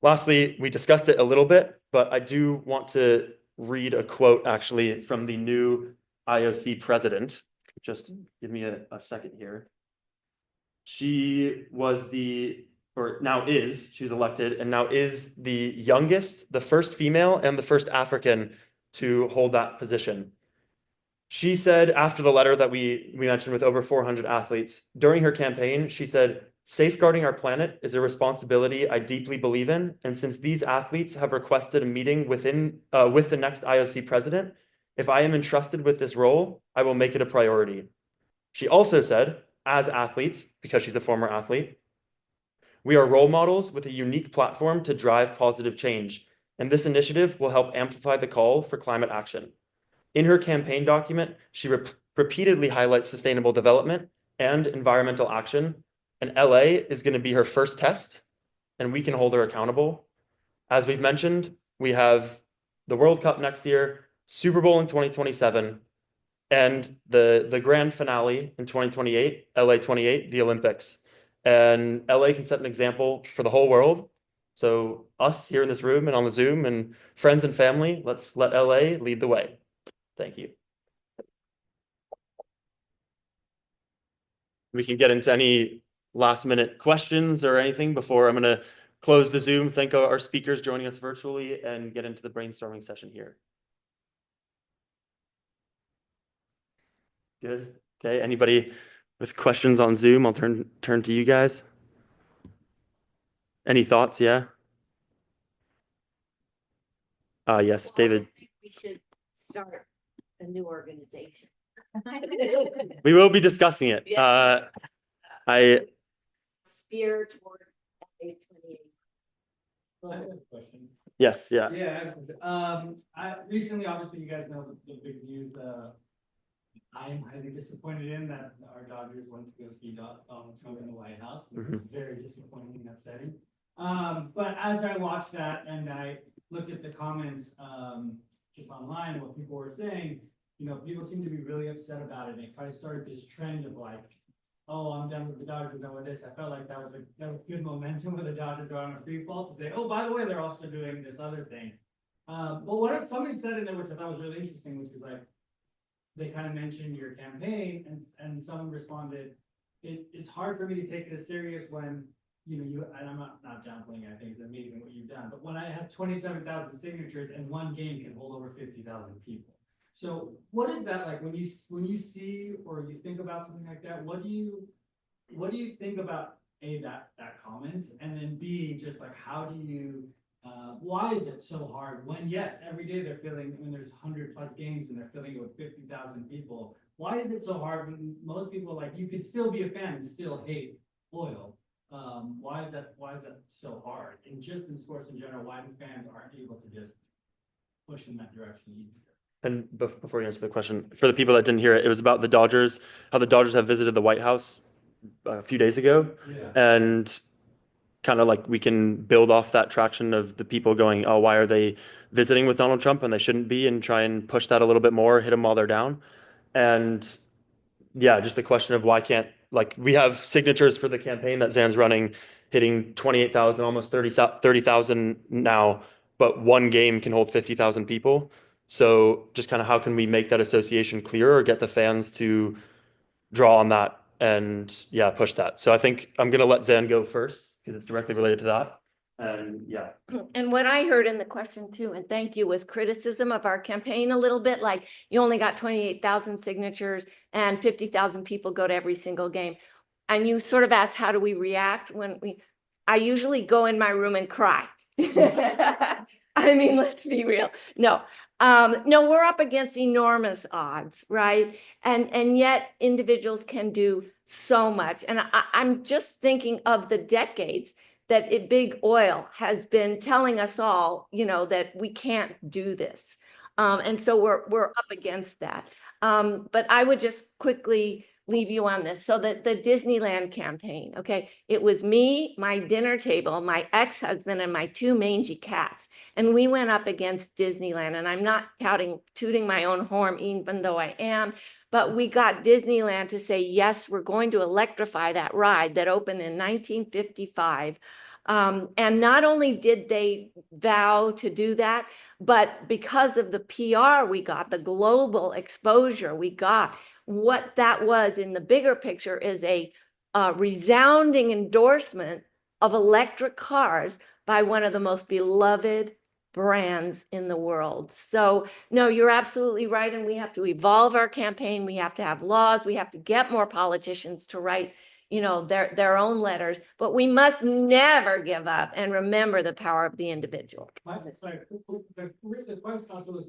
Lastly, we discussed it a little bit, but I do want to read a quote actually from the new IOC president. Just give me a second here. She was she was elected and now is the youngest, the first female and the first African to hold that position. She said after the letter that we mentioned with over 400 athletes, during her campaign, she said, "Safeguarding our planet is a responsibility I deeply believe in, and since these athletes have requested a meeting with the next IOC president, if I am entrusted with this role, I will make it a priority." She also said, as athletes, because she's a former athlete, "We are role models with a unique platform to drive positive change, and this initiative will help amplify the call for climate action." In her campaign document, she repeatedly highlights sustainable development and environmental action, and LA is going to be her first test, and we can hold her accountable. As we've mentioned, we have the World Cup next year, Super Bowl in 2027, and the grand finale in 2028, LA 28, the Olympics. And LA can set an example for the whole world. So us here in this room and on the Zoom and friends and family, let's let LA lead the way. Thank you. We can get into any last minute questions or anything before I'm going to close the Zoom, thank our speakers joining us virtually, and get into the brainstorming session here. Good. Okay. Anybody with questions on Zoom? I'll turn to you guys. Any thoughts? Yeah. Yes, Well, David. I think we should start a new organization. We will be discussing it. Yes. Spear toward LA 28. I have a question. Yes. Yeah. Yeah, recently, obviously, you guys know the big news. I'm highly disappointed in that our Dodgers went to go see Donald Trump in the White House. Which was very disappointing and upsetting. But as I watched that and I looked at the comments just online, what people were saying, you know, people seem to be really upset about it. And it kind of started this trend of like, oh, I'm done with the Dodgers, done with this. I felt like that was good momentum for the Dodgers go on a free fall to say, oh, by the way, they're also doing this other thing. But what somebody said in there, which I thought was really interesting, which is like, they kind of mentioned your campaign and someone responded, it's hard for me to take it as serious when, you know, and I'm not downplaying it, I think it's amazing what you've done, but when I have 27,000 signatures and one game can hold over 50,000 people. So what is that like when you see or you think about something like that? What do you think about that comment, and then B, just like how do you why is it so hard when yes, every day they're filling, when there's 100+ games and they're filling it with 50,000 people? Why is it so hard when most people, like, you could still be a fan and still hate oil? Why is that so hard? And just in sports in general, why do fans aren't able to just push in that direction easier? And before you answer the question, for the people that didn't hear it, it was about the Dodgers, how the Dodgers have visited the White House a few days ago. Yeah. And kind of like we can build off that traction of the people going, oh, why are they visiting with Donald Trump and they shouldn't be, and try and push that a little bit more, hit them while they're down. And yeah, just the question of why can't, like, we have signatures for the campaign that Zan's running, hitting 28,000, almost 30,000 now, but one game can hold 50,000 people. So just kind of how can we make that association clearer or get the fans to draw on that and yeah, push that. So I think I'm going to let Zan go first because it's directly related to that. And yeah. And what I heard in the question too, and thank you, was criticism of our campaign a little bit, like you only got 28,000 signatures and 50,000 people go to every single game. And you sort of asked, how do we react I usually go in my room and cry. I mean, let's be real. No, No, we're up against enormous odds, right? And yet individuals can do so much. And I'm just thinking of the decades that big oil has been telling us all, that we can't do this. And so we're up against that. But I would just quickly leave you on this. So that the Disneyland campaign, okay, it was me, my dinner table, my ex-husband, and my two mangy cats. And we went up against Disneyland. And I'm not tooting my own horn, even though I am, but we got Disneyland to say, yes, we're going to electrify that ride that opened in 1955. And not only did they vow to do that, but because of the PR we got, the global exposure we got, what that was in the bigger picture is a resounding endorsement of electric cars by one of the most beloved brands in the world. So no, you're absolutely right. And we have to evolve our campaign. We have to have laws. We have to get more politicians to write, their own letters, but we must never give up and remember the power of the individual. The question also is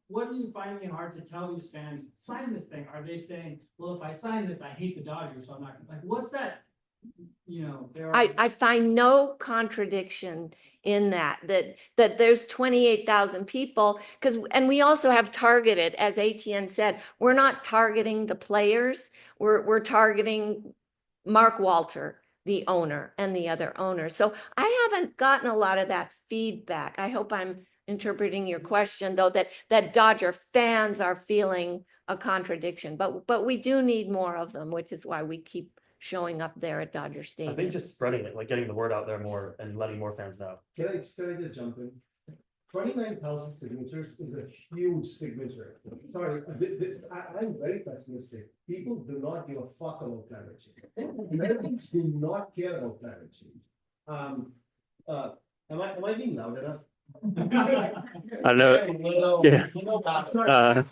what are you finding it hard to tell these fans, sign this thing? Are they saying, well, if I sign this, I hate the Dodgers, so I'm not like, what's that? I find no contradiction in that there's 28,000 people, and we also have targeted, as Etienne said, we're not targeting the players, we're targeting Mark Walter, the owner, and the other owners. So I haven't gotten a lot of that feedback. I hope I'm interpreting your question, though, that Dodger fans are feeling a contradiction, but we do need more of them, which is why we keep showing up there at Dodger I Stadium. think just spreading it, like getting the word out there more and letting more fans know. Can I just jump in? 29,000 signatures is a huge signature. Sorry, I'm very pessimistic. People do not give a fuck about climate change. Americans do not care about climate change. Am I being loud enough? I know. Yeah. Sorry.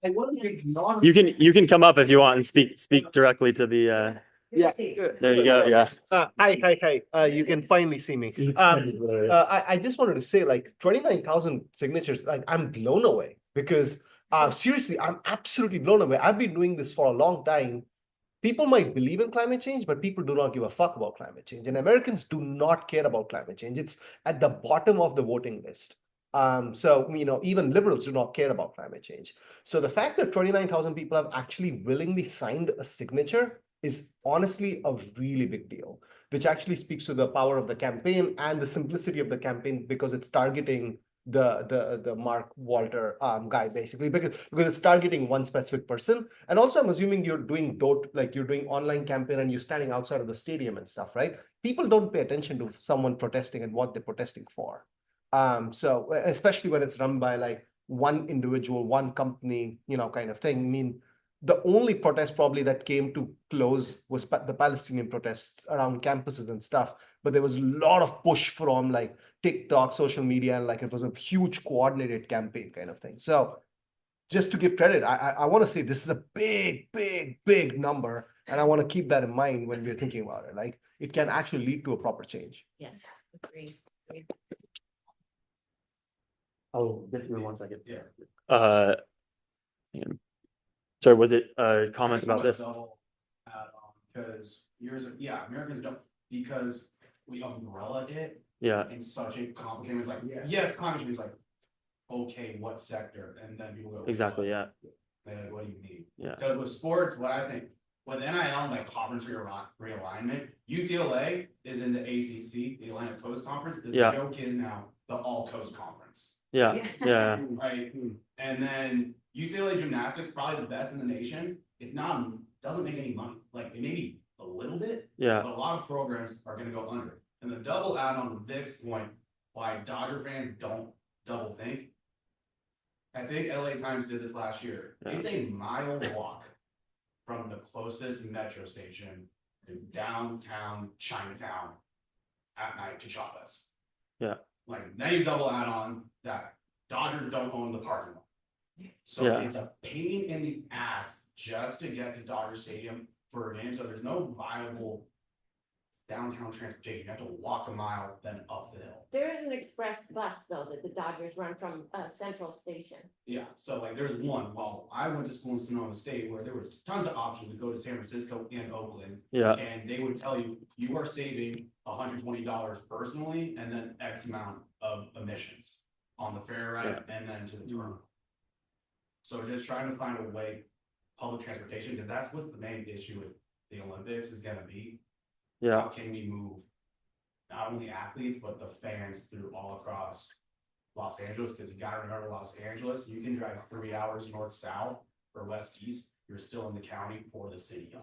I want to You can come up if you want and speak directly to the. Yeah. There you go. Yeah. Hi. You can finally see me. I just wanted to say, like, 29,000 signatures, like, I'm blown away because seriously, I'm absolutely blown away. I've been doing this for a long time. People might believe in climate change, but people do not give a fuck about climate change. And Americans do not care about climate change. It's at the bottom of the voting list. So, even liberals do not care about climate change. So the fact that 29,000 people have actually willingly signed a signature is honestly a really big deal, which actually speaks to the power of the campaign and the simplicity of the campaign, because it's targeting the Mark Walter guy, basically, because it's targeting one specific person. And also, I'm assuming you're doing online campaign and you're standing outside of the stadium and stuff, right? People don't pay attention to someone protesting and what they're protesting for. So especially when it's run by like one individual, one company, kind of thing. I mean, the only protest probably that came to close was the Palestinian protests around campuses and stuff. But there was a lot of push from like TikTok, social media, and like it was a huge coordinated campaign kind of thing. So just to give credit, I want to say this is a big number. And I want to keep that in mind when we're thinking about it. Like, it can actually lead to a proper change. Yes, agreed. Oh, give me 1 second. Yeah. Sorry, was it comments about this? Because Americans don't, because we umbrella it in such a complicated, it's like, yes, climate change is like, okay, what sector? And then people go, Exactly, yeah. What do you mean? Yeah. Because with sports, what I think, with NIL, like conference realignment, UCLA is in the ACC, the Atlantic Coast Conference. The joke is now the All Coast Conference. Yeah. Right. And then UCLA gymnastics, probably the best in the nation. It's not, doesn't make any money. Like, it may be a little bit, but a lot of programs are going to go under. And the double add on Vic's point, why Dodger fans don't double think. I think LA Times did this last year. It's a mile walk from the closest metro station to downtown Chinatown at night to Chavez. Yeah. Like, then you double add on that Dodgers don't own the parking lot. So it's a pain in the ass just to get to Dodger Stadium for a game. So there's no viable downtown transportation. You have to walk a mile, then up the hill. There is an express bus though that the Dodgers run from Central Station. Yeah, so like there's one, well, I went to school in Sonoma State where there was tons of options to go to San Francisco and Oakland. Yeah. And they would tell you, you are saving $120 personally and then X amount of emissions on the fare ride and then to the terminal. So just trying to find a way, public transportation, because that's what's the main issue with the Olympics is gonna be. Yeah. How can we move not only athletes, but the fans through all across Los Angeles? Because you gotta remember Los Angeles, you can drive 3 hours north-south or west-east, you're still in the county or the city of.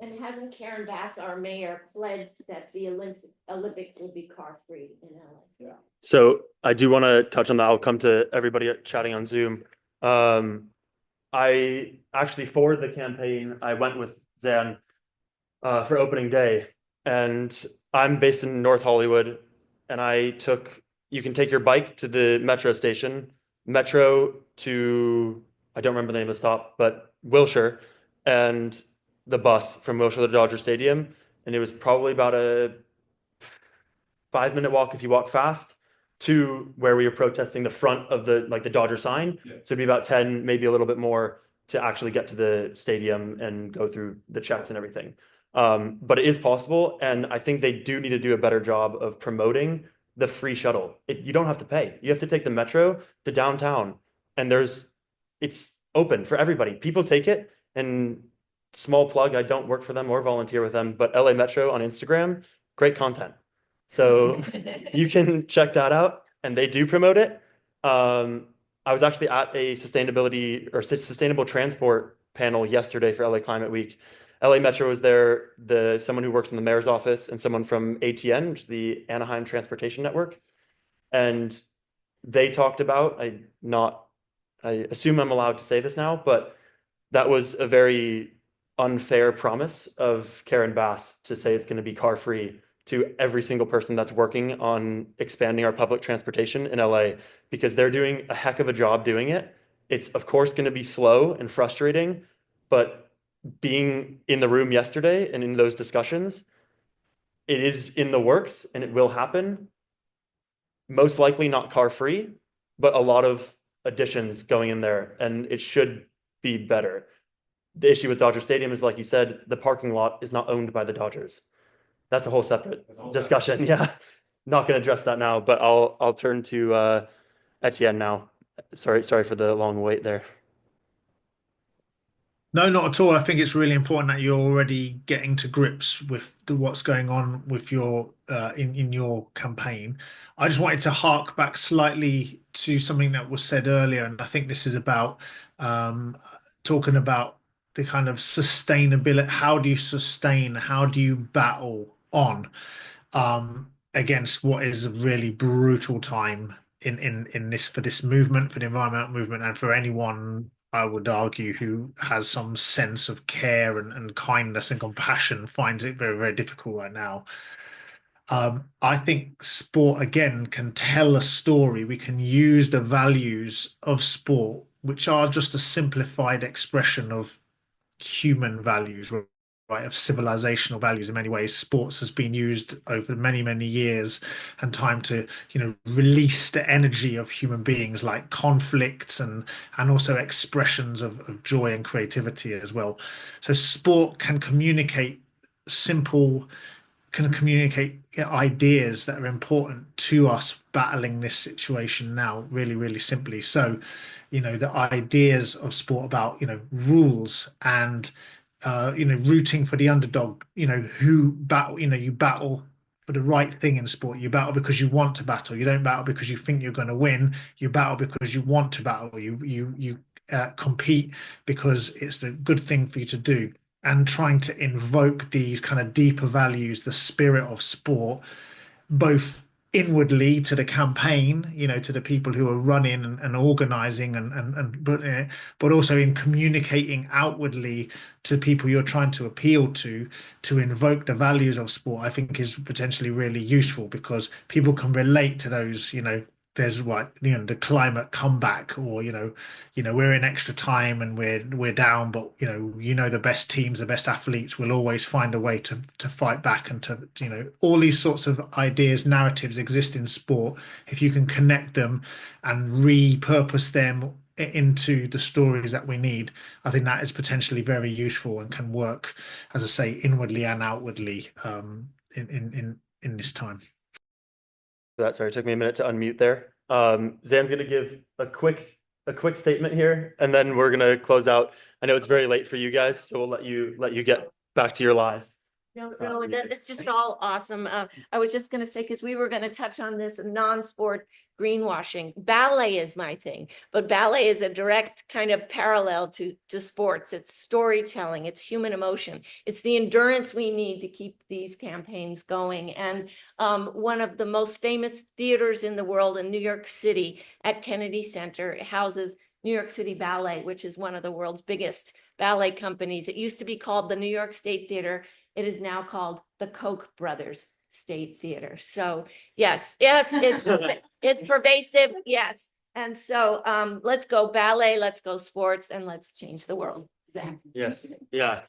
And hasn't Karen Bass, our mayor, pledged that the Olympics will be car-free in LA? Yeah. So I do want to touch on that. I'll come to everybody chatting on Zoom. I actually, for the campaign, I went with Zan for opening day, and I'm based in North Hollywood, and you can take your bike to the metro station, metro to, I don't remember the name of the stop, but Wilshire, and the bus from Wilshire to Dodger Stadium. And it was probably about a 5-minute walk if you walk fast to where we were protesting the front of the Dodger sign. Yeah. So it'd be about 10, maybe a little bit more to actually get to the stadium and go through the checks and everything. But it is possible. And I think they do need to do a better job of promoting the free shuttle. You don't have to pay. You have to take the metro to downtown, and it's open for everybody. People take it. And small plug, I don't work for them or volunteer with them, but LA Metro on Instagram, great content. So you can check that out, and they do promote it. I was actually at a sustainable transport panel yesterday for LA Climate Week. LA Metro was there, someone who works in the mayor's office and someone from Etienne, which is the Anaheim Transportation Network. And they talked about, I assume I'm allowed to say this now, but that was a very unfair promise of Karen Bass to say it's going to be car-free to every single person that's working on expanding our public transportation in LA, because they're doing a heck of a job doing it. It's of course going to be slow and frustrating, but being in the room yesterday and in those discussions, it is in the works and it will happen. Most likely not car-free, but a lot of additions going in there, and it should be better. The issue with Dodger Stadium is, like you said, the parking lot is not owned by the Dodgers. That's a whole separate discussion. Yeah, not going to address that now, but I'll turn to Etienne now. Sorry for the long wait there. No, not at all. I think it's really important that you're already getting to grips with what's going on with your in your campaign. I just wanted to hark back slightly to something that was said earlier, and I think this is about talking about the kind of sustainability. How do you sustain? How do you battle on against what is a really brutal time in this, for this movement, for the environmental movement, and for anyone, I would argue, who has some sense of care and kindness and compassion, finds it very, very difficult right now. I think sport, again, can tell a story. We can use the values of sport, which are just a simplified expression of human values, right, of civilizational values in many ways. Sports has been used over many, many years and time to, release the energy of human beings, like conflicts and also expressions of joy and creativity as well. So sport can communicate ideas that are important to us battling this situation now, really, really simply. So, the ideas of sport about, rules and rooting for the underdog, who battle, you battle for the right thing in sport. You battle because you want to battle. You don't battle because you think you're going to win. You battle because you want to battle. You compete because it's the good thing for you to do. And trying to invoke these kind of deeper values, the spirit of sport, both inwardly to the campaign, to the people who are running and organizing but also in communicating outwardly to people you're trying to appeal to invoke the values of sport, I think is potentially really useful, because people can relate to those, there's what, the climate comeback, or we're in extra time and we're down, but the best teams, the best athletes will always find a way to fight back, and to all these sorts of ideas, narratives exist in sport. If you can connect them and repurpose them into the stories that we need, I think that is potentially very useful and can work, as I say, inwardly and outwardly, in this time. Sorry, it took me a minute to unmute there. Zan's gonna give a quick statement here, and then we're gonna close out. I know it's very late for you guys, so we'll let you get back to your lives. No, it's just all awesome. I was just going to say, because we were going to touch on this non-sport greenwashing. Ballet is my thing, but ballet is a direct kind of parallel to sports. It's storytelling, it's human emotion, it's the endurance we need to keep these campaigns going. And one of the most famous theaters in the world in New York City at Kennedy Center houses New York City Ballet, which is one of the world's biggest ballet companies. It used to be called the New York State Theater. It is now called the Koch Brothers State Theater. So yes, it's pervasive. Yes. And so let's go ballet, let's go sports, and let's change the world. Zach. Yes. Yeah.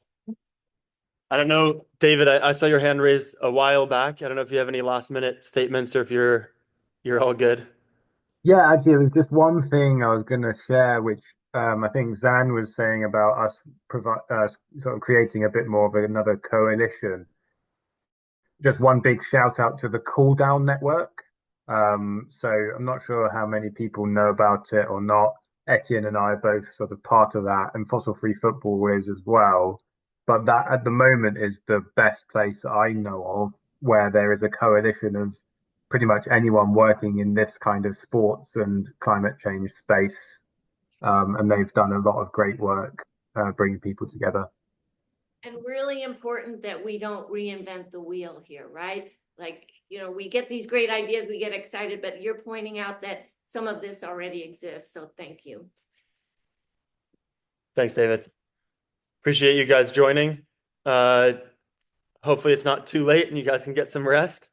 I don't know, David, I saw your hand raised a while back. I don't know if you have any last minute statements, or if you're all good. Yeah, actually, it was just one thing I was going to share, which I think Zan was saying about us sort of creating a bit more of another coalition. Just one big shout out to the Cool Down Network. So I'm not sure how many people know about it or not. Etienne and I are both sort of part of that, and Fossil Free Football is as well. But that at the moment is the best place I know of where there is a coalition of pretty much anyone working in this kind of sports and climate change space. And they've done a lot of great work bringing people together. And really important that we don't reinvent the wheel here, right? Like, we get these great ideas, we get excited, but you're pointing out that some of this already exists. So thank you. Thanks, David. Appreciate you guys joining. Hopefully it's not too late and you guys can get some rest.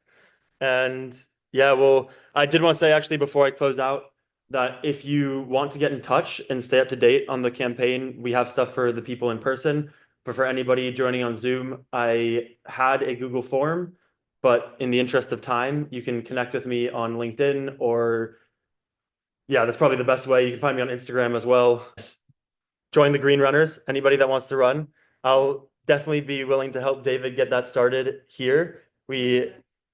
And yeah, well, I did want to say actually before I close out that if you want to get in touch and stay up to date on the campaign, we have stuff for the people in person. But for anybody joining on Zoom, I had a Google form, but in the interest of time, you can connect with me on LinkedIn, or yeah, that's probably the best way. You can find me on Instagram as well. Join the Green Runners, anybody that wants to run. I'll definitely be willing to help David get that started here.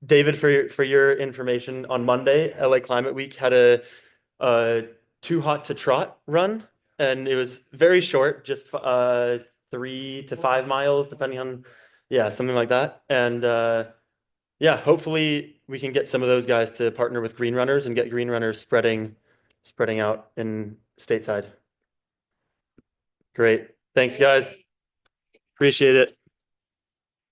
David, for your information, on Monday, LA Climate Week had a Too Hot to Trot run, and it was very short, just 3 to 5 miles, depending on, something like that. And hopefully we can get some of those guys to partner with Green Runners and get Green Runners spreading out in stateside. Great. Thanks, guys. Appreciate it.